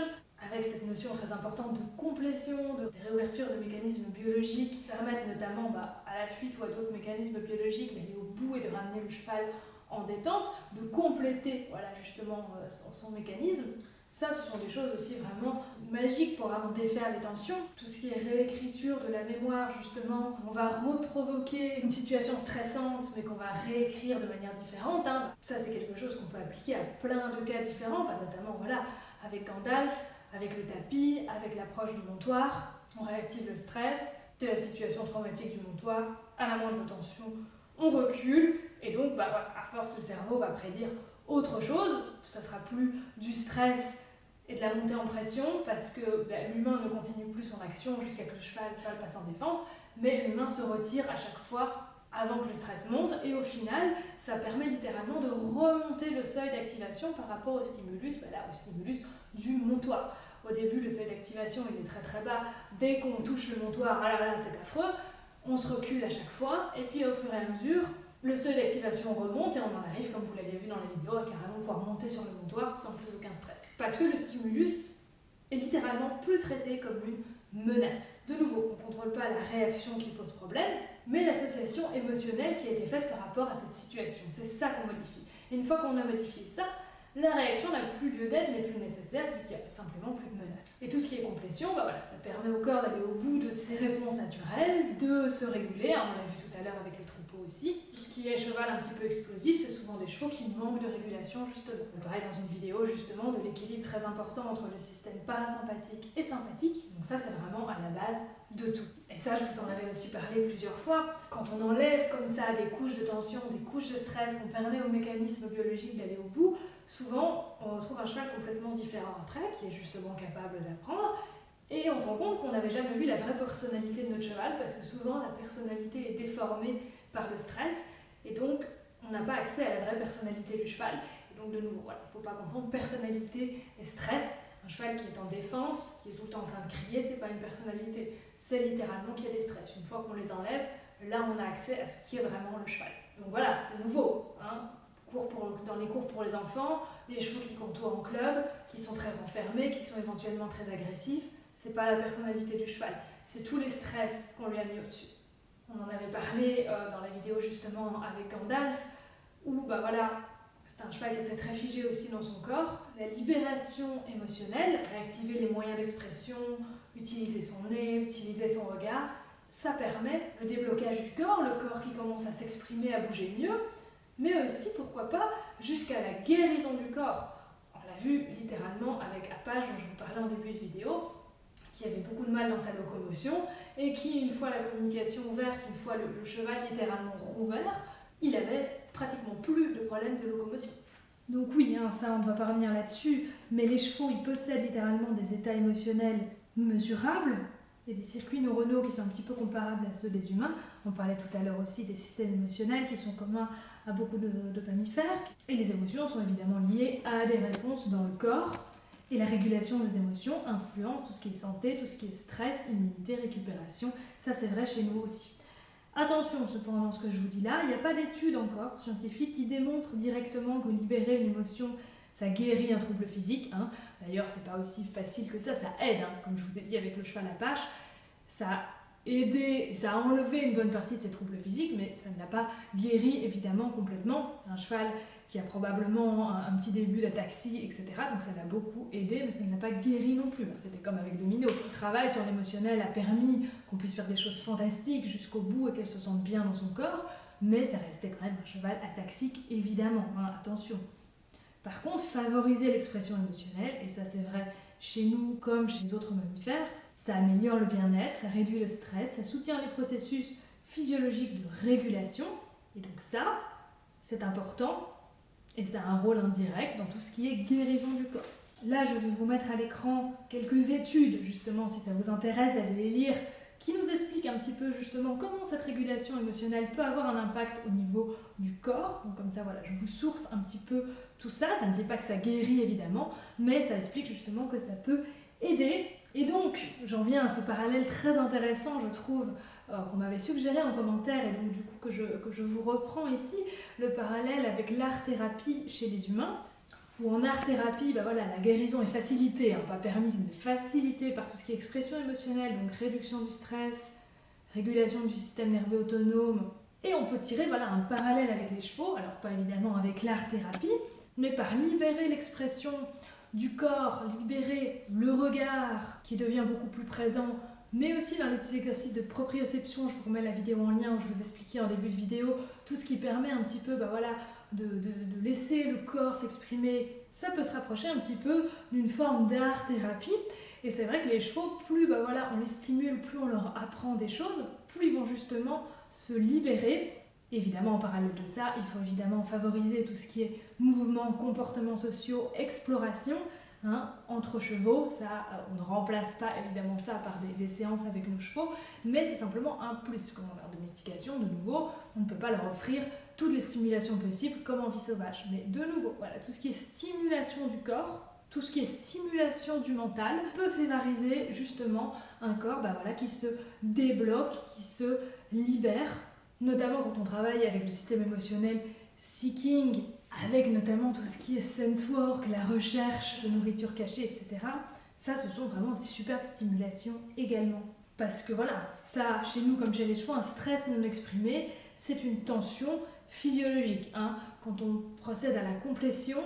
Speaker 1: avec cette notion très importante de complétion, de réouverture de mécanismes biologiques qui permettent notamment à la fuite ou à d'autres mécanismes biologiques d'aller au bout et de ramener le cheval en détente, de compléter justement son mécanisme. Ça, ce sont des choses aussi vraiment magiques pour vraiment défaire les tensions. Tout ce qui est réécriture de la mémoire, justement, on va reprovoquer une situation stressante, mais qu'on va réécrire de manière différente. Ça, c'est quelque chose qu'on peut appliquer à plein de cas différents, notamment avec Gandalf, avec le tapis, avec l'approche du montoir. On réactive le stress de la situation traumatique du montoir. À la moindre tension, on recule, et donc, à force, le cerveau va prédire autre chose. Ça sera plus du stress et de la montée en pression parce que l'humain ne continue plus son action jusqu'à que le cheval passe en défense, mais l'humain se retire à chaque fois avant que le stress monte, et au final, ça permet littéralement de remonter le seuil d'activation par rapport au stimulus, au stimulus du montoir. Au début, le seuil d'activation il est très très bas. Dès qu'on touche le montoir, c'est affreux. On se recule à chaque fois, et puis au fur et à mesure, le seuil d'activation remonte et on en arrive, comme vous l'avez vu dans la vidéo, à carrément pouvoir monter sur le montoir sans plus aucun stress. Parce que le stimulus est littéralement plus traité comme une menace. De nouveau, on ne contrôle pas la réaction qui pose problème, mais l'association émotionnelle qui a été faite par rapport à cette situation. C'est ça qu'on modifie. Et une fois qu'on a modifié ça, la réaction n'a plus lieu d'être, n'est plus nécessaire, vu qu'il n'y a simplement plus de menace. Et tout ce qui est complétion, ça permet au corps d'aller au bout de ses réponses naturelles, de se réguler, on l'a vu tout à l'heure avec le troupeau aussi. Tout ce qui est cheval un petit peu explosif, c'est souvent des chevaux qui manquent de régulation justement. On parlait dans une vidéo justement de l'équilibre très important entre le système parasympathique et sympathique. Donc ça c'est vraiment à la base de tout. Et ça je vous en avais aussi parlé plusieurs fois. Quand on enlève comme ça des couches de tension, des couches de stress, qu'on permet au mécanisme biologique d'aller au bout, souvent on retrouve un cheval complètement différent après, qui est justement capable d'apprendre. Et on se rend compte qu'on n'avait jamais vu la vraie personnalité de notre cheval, parce que souvent la personnalité est déformée par le stress, et donc on n'a pas accès à la vraie personnalité du cheval. Et donc de nouveau, voilà, il ne faut pas confondre personnalité et stress. Un cheval qui est en défense, qui est tout le temps en train de crier, c'est pas une personnalité, c'est littéralement qu'il y a des stress. Une fois qu'on les enlève, là on a accès à ce qui est vraiment le cheval. Donc voilà, de nouveau, hein, dans les cours pour les enfants, les chevaux qui contournent en club, qui sont très renfermés, qui sont éventuellement très agressifs, c'est pas la personnalité du cheval, c'est tous les stress qu'on lui a mis au-dessus. On en avait parlé dans la vidéo justement avec Gandalf, où bah voilà, c'était un cheval qui était très figé aussi dans son corps. La libération émotionnelle, réactiver les moyens d'expression, utiliser son nez, utiliser son regard, ça permet le déblocage du corps, le corps qui commence à s'exprimer, à bouger mieux, mais aussi, pourquoi pas, jusqu'à la guérison du corps. On l'a vu littéralement avec Apache, dont je vous parlais en début de vidéo, qui avait beaucoup de mal dans sa locomotion et qui, une fois la communication ouverte, une fois le cheval littéralement rouvert, il avait pratiquement plus de problèmes de locomotion. Donc oui, hein, ça on ne va pas revenir là-dessus, mais les chevaux ils possèdent littéralement des états émotionnels mesurables et des circuits neuronaux qui sont un petit peu comparables à ceux des humains. On parlait tout à l'heure aussi des systèmes émotionnels qui sont communs à beaucoup de mammifères. Et les émotions sont évidemment liées à des réponses dans le corps. Et la régulation des émotions influence tout ce qui est santé, tout ce qui est stress, immunité, récupération. Ça, c'est vrai chez nous aussi. Attention cependant dans ce que je vous dis là, il n'y a pas d'études encore scientifiques qui démontrent directement que libérer une émotion, ça guérit un trouble physique. Hein. D'ailleurs, c'est pas aussi facile que ça aide. Hein. Comme je vous ai dit avec le cheval Apache, ça a aidé, ça a enlevé une bonne partie de ses troubles physiques, mais ça ne l'a pas guéri évidemment complètement. C'est un cheval qui a probablement un petit début d'ataxie, etc. Donc ça l'a beaucoup aidé, mais ça ne l'a pas guéri non plus. C'était comme avec Domino. Le travail sur l'émotionnel a permis qu'on puisse faire des choses fantastiques jusqu'au bout et qu'elle se sente bien dans son corps, mais ça restait quand même un cheval ataxique, évidemment. Hein, attention. Par contre, favoriser l'expression émotionnelle, et ça c'est vrai chez nous comme chez les autres mammifères, ça améliore le bien-être, ça réduit le stress, ça soutient les processus physiologiques de régulation, et donc ça, c'est important, et ça a un rôle indirect dans tout ce qui est guérison du corps. Là, je vais vous mettre à l'écran quelques études, justement, si ça vous intéresse d'aller les lire, qui nous expliquent un petit peu justement comment cette régulation émotionnelle peut avoir un impact au niveau du corps. Donc comme ça, voilà, je vous source un petit peu tout ça. Ça ne dit pas que ça guérit évidemment, mais ça explique justement que ça peut aider. Et donc, j'en viens à ce parallèle très intéressant, je trouve, qu'on m'avait suggéré en commentaire, et donc du coup que je vous reprends ici, le parallèle avec l'art-thérapie chez les humains, où en art-thérapie, ben voilà, la guérison est facilitée, hein, pas permise, mais facilitée par tout ce qui est expression émotionnelle, donc réduction du stress, régulation du système nerveux autonome, et on peut tirer voilà, un parallèle avec les chevaux, alors pas évidemment avec l'art-thérapie, mais par libérer l'expression du corps, libérer le regard qui devient beaucoup plus présent, mais aussi dans les petits exercices de proprioception. Je vous remets la vidéo en lien où je vous expliquais en début de vidéo tout ce qui permet un petit peu voilà, de laisser le corps s'exprimer. Ça peut se rapprocher un petit peu d'une forme d'art-thérapie. Et c'est vrai que les chevaux, plus voilà, on les stimule, plus on leur apprend des choses, plus ils vont justement se libérer. Évidemment, en parallèle de ça, il faut évidemment favoriser tout ce qui est mouvement, comportements sociaux, exploration, hein, entre chevaux. Ça, on ne remplace pas évidemment ça par des séances avec nos chevaux, mais c'est simplement un plus. Comme en domestication, de nouveau, on ne peut pas leur offrir toutes les stimulations possibles comme en vie sauvage. Mais de nouveau, voilà, tout ce qui est stimulation du corps, tout ce qui est stimulation du mental peut favoriser justement un corps voilà, qui se débloque, qui se libère. Notamment quand on travaille avec le système émotionnel seeking, avec notamment tout ce qui est sense work, la recherche de nourriture cachée, etc. Ça, ce sont vraiment des superbes stimulations également. Parce que voilà, ça, chez nous comme chez les chevaux, un stress non exprimé, c'est une tension physiologique. Hein. Quand on procède à la complétion,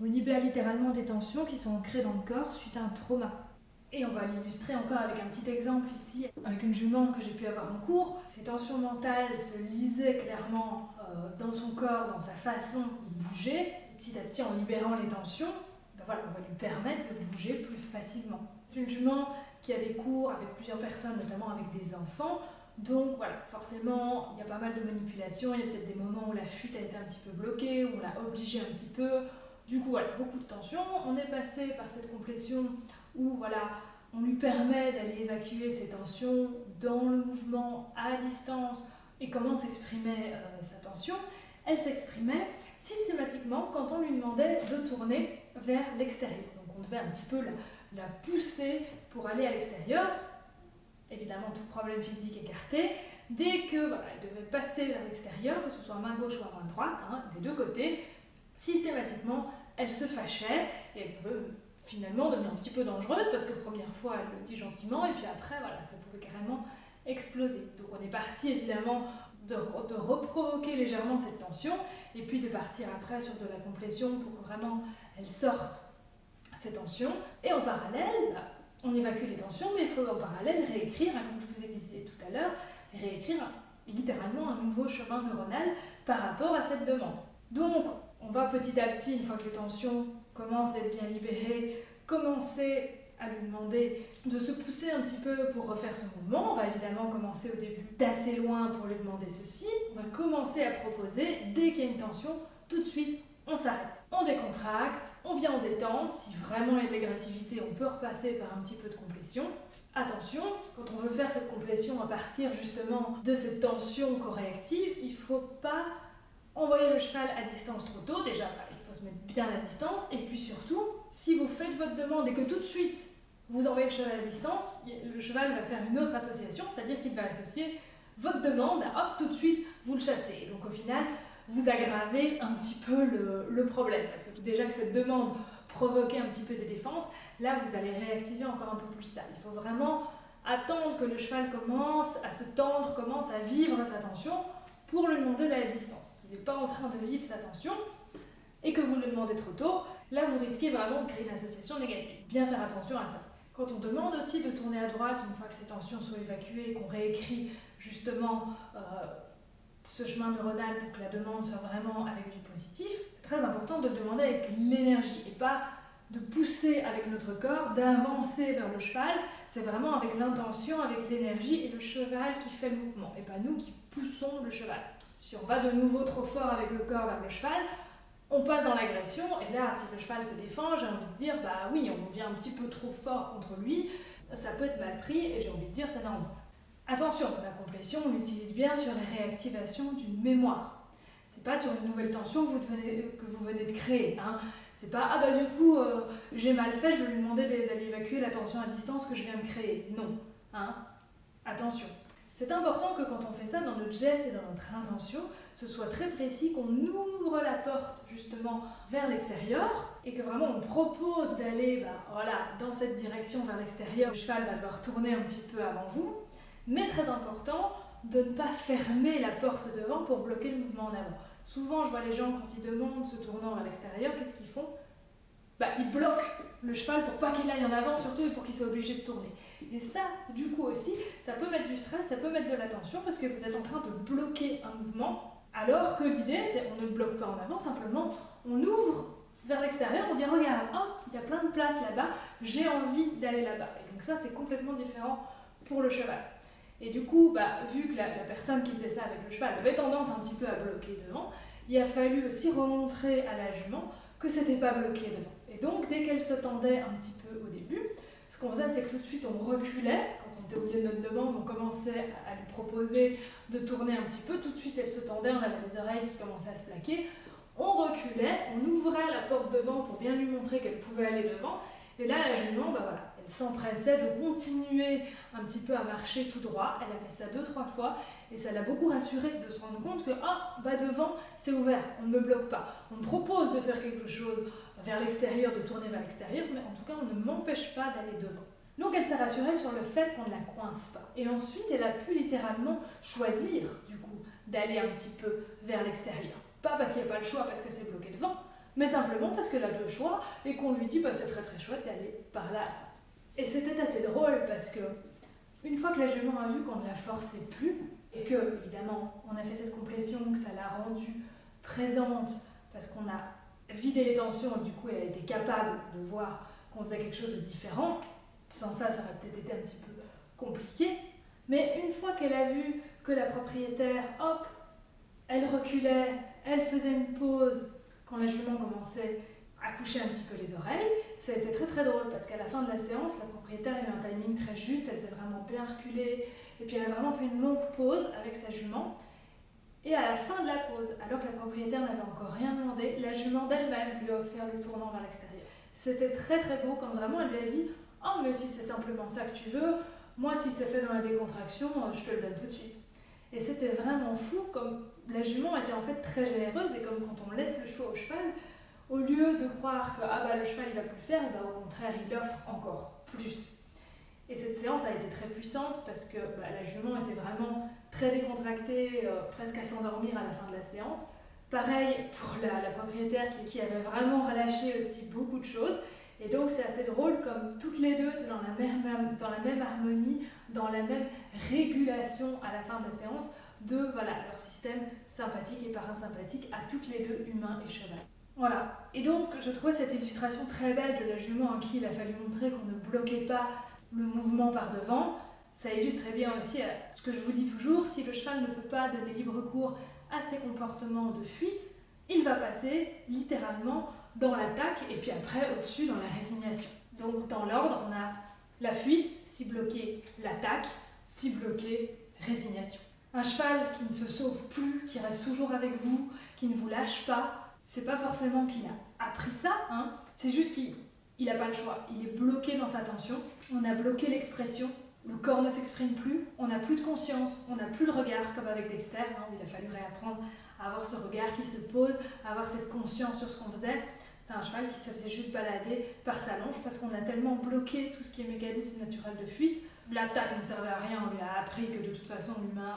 Speaker 1: on libère littéralement des tensions qui sont ancrées dans le corps suite à un trauma. Et on va l'illustrer encore avec un petit exemple ici, avec une jument que j'ai pu avoir en cours. Ses tensions mentales se lisaient clairement dans son corps, dans sa façon de bouger. Petit à petit, en libérant les tensions, on va lui permettre de bouger plus facilement. C'est une jument qui a des cours avec plusieurs personnes, notamment avec des enfants. Donc voilà, forcément, il y a pas mal de manipulations. Il y a peut-être des moments où la fuite a été un petit peu bloquée, où on l'a obligée un petit peu. Du coup, voilà, beaucoup de tensions. On est passé par cette complétion où on lui permet d'aller évacuer ses tensions dans le mouvement, à distance. Et comment s'exprimait sa tension? Elle s'exprimait systématiquement quand on lui demandait de tourner vers l'extérieur. Donc on devait un petit peu la pousser pour aller à l'extérieur. Évidemment, tout problème physique écarté. Dès qu'elle devait passer vers l'extérieur, que ce soit main gauche ou main droite, les deux côtés, systématiquement, elle se fâchait et elle pouvait finalement devenir un petit peu dangereuse parce que première fois, elle le dit gentiment et puis après, ça pouvait carrément exploser. Donc on est parti évidemment de reprovoquer légèrement cette tension et puis de partir après sur de la complétion pour que vraiment elle sorte ces tensions. Et en parallèle, on évacue les tensions, mais il faut en parallèle réécrire, comme je vous ai dit tout à l'heure, réécrire littéralement un nouveau chemin neuronal par rapport à cette demande. Donc, on va petit à petit, une fois que les tensions commencent d'être bien libérées, commencer à lui demander de se pousser un petit peu pour refaire ce mouvement. On va évidemment commencer au début d'assez loin pour lui demander ceci. On va commencer à proposer, dès qu'il y a une tension, tout de suite, on s'arrête. On décontracte, on vient en détente. Si vraiment il y a de l'agressivité, on peut repasser par un petit peu de complétion. Attention, quand on veut faire cette complétion à partir justement de cette tension corréactive, il ne faut pas envoyer le cheval à distance trop tôt. Déjà, il faut se mettre bien à distance. Et puis surtout, si vous faites votre demande et que tout de suite vous envoyez le cheval à distance, le cheval va faire une autre association, c'est-à-dire qu'il va associer votre demande à hop, tout de suite, vous le chassez. Donc au final, vous aggravez un petit peu le problème. Parce que déjà que cette demande provoquait un petit peu des défenses, là vous allez réactiver encore un peu plus ça. Il faut vraiment attendre que le cheval commence à se tendre, commence à vivre sa tension pour lui demander d'aller à distance. S'il n'est pas en train de vivre sa tension et que vous le demandez trop tôt, là vous risquez vraiment de créer une association négative. Bien faire attention à ça. Quand on demande aussi de tourner à droite une fois que ces tensions sont évacuées et qu'on réécrit justement ce chemin neuronal pour que la demande soit vraiment avec du positif, c'est très important de le demander avec l'énergie et pas de pousser avec notre corps, d'avancer vers le cheval. C'est vraiment avec l'intention, avec l'énergie et le cheval qui fait le mouvement et pas nous qui poussons le cheval. Si on va de nouveau trop fort avec le corps vers le cheval, on passe dans l'agression et là, si le cheval se défend, j'ai envie de dire, oui, on vient un petit peu trop fort contre lui, ça peut être mal pris et j'ai envie de dire, c'est normal. Attention, la complétion, on l'utilise bien sur les réactivations d'une mémoire. C'est pas sur une nouvelle tension que vous venez de créer. C'est pas, du coup, j'ai mal fait, je vais lui demander d'aller évacuer la tension à distance que je viens de créer. Non. Attention. C'est important que quand on fait ça dans notre geste et dans notre intention, ce soit très précis, qu'on ouvre la porte justement vers l'extérieur et que vraiment on propose d'aller dans cette direction vers l'extérieur. Le cheval va devoir tourner un petit peu avant vous, mais très important de ne pas fermer la porte devant pour bloquer le mouvement en avant. Souvent, je vois les gens quand ils demandent se tournant vers l'extérieur, qu'est-ce qu'ils font ? Ils bloquent le cheval pour pas qu'il aille en avant, surtout et pour qu'il soit obligé de tourner. Et ça, du coup aussi, ça peut mettre du stress, ça peut mettre de la tension parce que vous êtes en train de bloquer un mouvement, alors que l'idée, c'est on ne bloque pas en avant, simplement on ouvre vers l'extérieur, on dit regarde, il y a plein de place là-bas, j'ai envie d'aller là-bas. Et donc ça, c'est complètement différent pour le cheval. Et du coup, vu que la personne qui faisait ça avec le cheval avait tendance un petit peu à bloquer devant, il a fallu aussi remontrer à la jument que c'était pas bloqué devant. Et donc, dès qu'elle se tendait un petit peu au début, ce qu'on faisait, c'est que tout de suite, on reculait. Quand on était au milieu de notre demande, on commençait à lui proposer de tourner un petit peu. Tout de suite, elle se tendait, on avait les oreilles qui commençaient à se plaquer. On reculait, on ouvrait la porte devant pour bien lui montrer qu'elle pouvait aller devant. Et là, la jument, elle s'empressait de continuer un petit peu à marcher tout droit. Elle a fait ça 2-3 fois et ça l'a beaucoup rassurée de se rendre compte que devant, c'est ouvert, on ne me bloque pas. On me propose de faire quelque chose vers l'extérieur, de tourner vers l'extérieur, mais en tout cas, on ne m'empêche pas d'aller devant. Donc elle s'est rassurée sur le fait qu'on ne la coince pas. Et ensuite, elle a pu littéralement choisir, du coup, d'aller un petit peu vers l'extérieur. Pas parce qu'il n'y a pas le choix, parce que c'est bloqué devant, mais simplement parce qu'elle a 2 choix et qu'on lui dit c'est très très chouette d'aller par là à droite. Et c'était assez drôle parce que une fois que la jument a vu qu'on ne la forçait plus, et que, évidemment, on a fait cette complétion, que ça l'a rendue présente, parce qu'on a vidé les tensions, et du coup, elle a été capable de voir qu'on faisait quelque chose de différent. Sans ça, ça aurait peut-être été un petit peu compliqué. Mais une fois qu'elle a vu que la propriétaire, hop, elle reculait, elle faisait une pause, quand la jument commençait à coucher un petit peu les oreilles, ça a été très très drôle parce qu'à la fin de la séance, la propriétaire a eu un timing très juste, elle s'est vraiment bien reculée et puis elle a vraiment fait une longue pause avec sa jument. Et à la fin de la pause, alors que la propriétaire n'avait encore rien demandé, la jument d'elle-même lui a offert le tournant vers l'extérieur. C'était très très beau quand vraiment elle lui a dit « Oh mais si c'est simplement ça que tu veux, moi si c'est fait dans la décontraction, je te le donne tout de suite. » Et c'était vraiment fou comme la jument était en fait très généreuse et comme quand on laisse le choix au cheval, au lieu de croire que ah bah, le cheval il va plus le faire, et bah, au contraire il offre encore plus. Et cette séance a été très puissante parce que bah, la jument était vraiment très décontractée, presque à s'endormir à la fin de la séance. Pareil pour la propriétaire qui avait vraiment relâché aussi beaucoup de choses. Et donc c'est assez drôle comme toutes les deux étaient dans la même harmonie, dans la même régulation à la fin de la séance de voilà, leur système sympathique et parasympathique à toutes les deux, humain et cheval. Voilà, et donc je trouvais cette illustration très belle de la jument à qui il a fallu montrer qu'on ne bloquait pas le mouvement par devant. Ça illustrait bien aussi ce que je vous dis toujours, si le cheval ne peut pas donner libre cours à ses comportements de fuite, il va passer littéralement dans l'attaque et puis après au-dessus dans la résignation. Donc dans l'ordre, on a la fuite, si bloqué, l'attaque, si bloqué, résignation. Un cheval qui ne se sauve plus, qui reste toujours avec vous, qui ne vous lâche pas, c'est pas forcément qu'il a appris ça, hein. C'est juste qu'il n'a pas le choix. Il est bloqué dans sa tension, on a bloqué l'expression, le corps ne s'exprime plus, on n'a plus de conscience, on n'a plus de regard comme avec Dexter, hein, où il a fallu réapprendre à avoir ce regard qui se pose, à avoir cette conscience sur ce qu'on faisait. C'était un cheval qui se faisait juste balader par sa longe parce qu'on a tellement bloqué tout ce qui est mécanisme naturel de fuite. L'attaque ne servait à rien, on lui a appris que de toute façon l'humain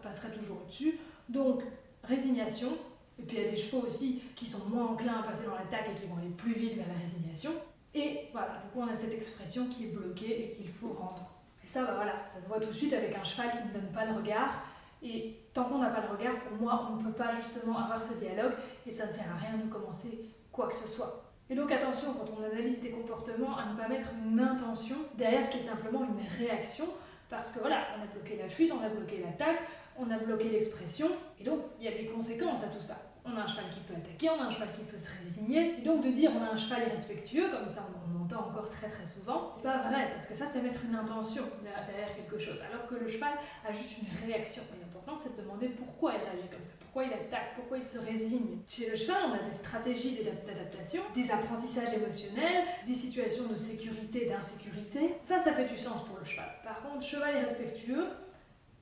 Speaker 1: passerait toujours au-dessus. Donc, résignation. Et puis il y a des chevaux aussi qui sont moins enclins à passer dans l'attaque et qui vont aller plus vite vers la résignation. Et voilà, du coup on a cette expression qui est bloquée et qu'il faut rendre. Et ça, bah voilà, ça se voit tout de suite avec un cheval qui ne donne pas le regard. Et tant qu'on n'a pas le regard, pour moi, on ne peut pas justement avoir ce dialogue et ça ne sert à rien de commencer quoi que ce soit. Et donc attention, quand on analyse des comportements, à ne pas mettre une intention derrière ce qui est simplement une réaction, parce que voilà, on a bloqué la fuite, on a bloqué l'attaque, on a bloqué l'expression, et donc il y a des conséquences à tout ça. On a un cheval qui peut attaquer, on a un cheval qui peut se résigner, et donc de dire on a un cheval irrespectueux, comme ça on entend encore très très souvent, c'est pas vrai, parce que ça c'est mettre une intention derrière quelque chose, alors que le cheval a juste une réaction. Et l'important c'est de demander pourquoi il réagit comme ça, pourquoi il attaque, pourquoi il se résigne. Chez le cheval, on a des stratégies d'adaptation, des apprentissages émotionnels, des situations de sécurité, d'insécurité. Ça fait du sens pour le cheval. Par contre, cheval irrespectueux,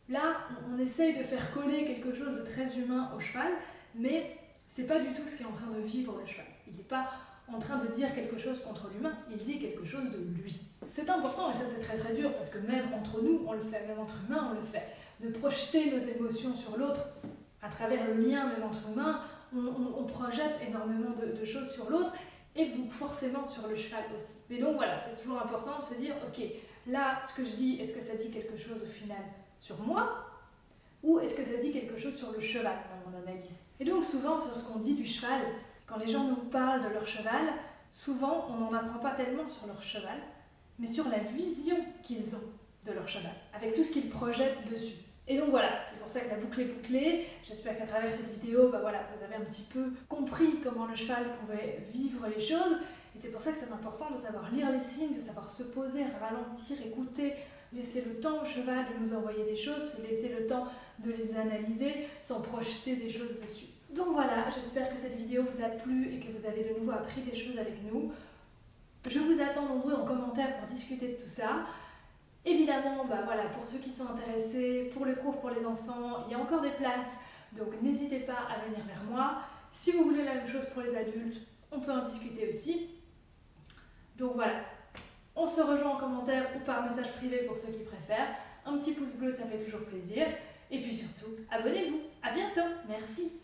Speaker 1: là on essaye de faire coller quelque chose de très humain au cheval, mais c'est pas du tout ce qu'est en train de vivre le cheval. Il n'est pas en train de dire quelque chose contre l'humain, il dit quelque chose de lui. C'est important et ça c'est très très dur parce que même entre nous on le fait, même entre humains on le fait. De projeter nos émotions sur l'autre à travers le lien même entre humains, on projette énormément de choses sur l'autre et donc forcément sur le cheval aussi. Mais donc voilà, c'est toujours important de se dire ok, là ce que je dis, est-ce que ça dit quelque chose au final sur moi ? Ou est-ce que ça dit quelque chose sur le cheval dans mon analyse? Et donc souvent sur ce qu'on dit du cheval, quand les gens nous parlent de leur cheval, souvent on n'en apprend pas tellement sur leur cheval, mais sur la vision qu'ils ont de leur cheval, avec tout ce qu'ils projettent dessus. Et donc voilà, c'est pour ça que la boucle est bouclée. J'espère qu'à travers cette vidéo, vous avez un petit peu compris comment le cheval pouvait vivre les choses. Et c'est pour ça que c'est important de savoir lire les signes, de savoir se poser, ralentir, écouter, laisser le temps au cheval de nous envoyer des choses, laisser le temps de les analyser sans projeter des choses dessus. Donc voilà, j'espère que cette vidéo vous a plu et que vous avez de nouveau appris des choses avec nous. Je vous attends nombreux en commentaire pour discuter de tout ça. Évidemment, pour ceux qui sont intéressés, pour le cours pour les enfants, il y a encore des places, donc n'hésitez pas à venir vers moi. Si vous voulez la même chose pour les adultes, on peut en discuter aussi. Donc voilà, on se rejoint en commentaire ou par message privé pour ceux qui préfèrent. Un petit pouce bleu, ça fait toujours plaisir. Et puis surtout, abonnez-vous. À bientôt. Merci.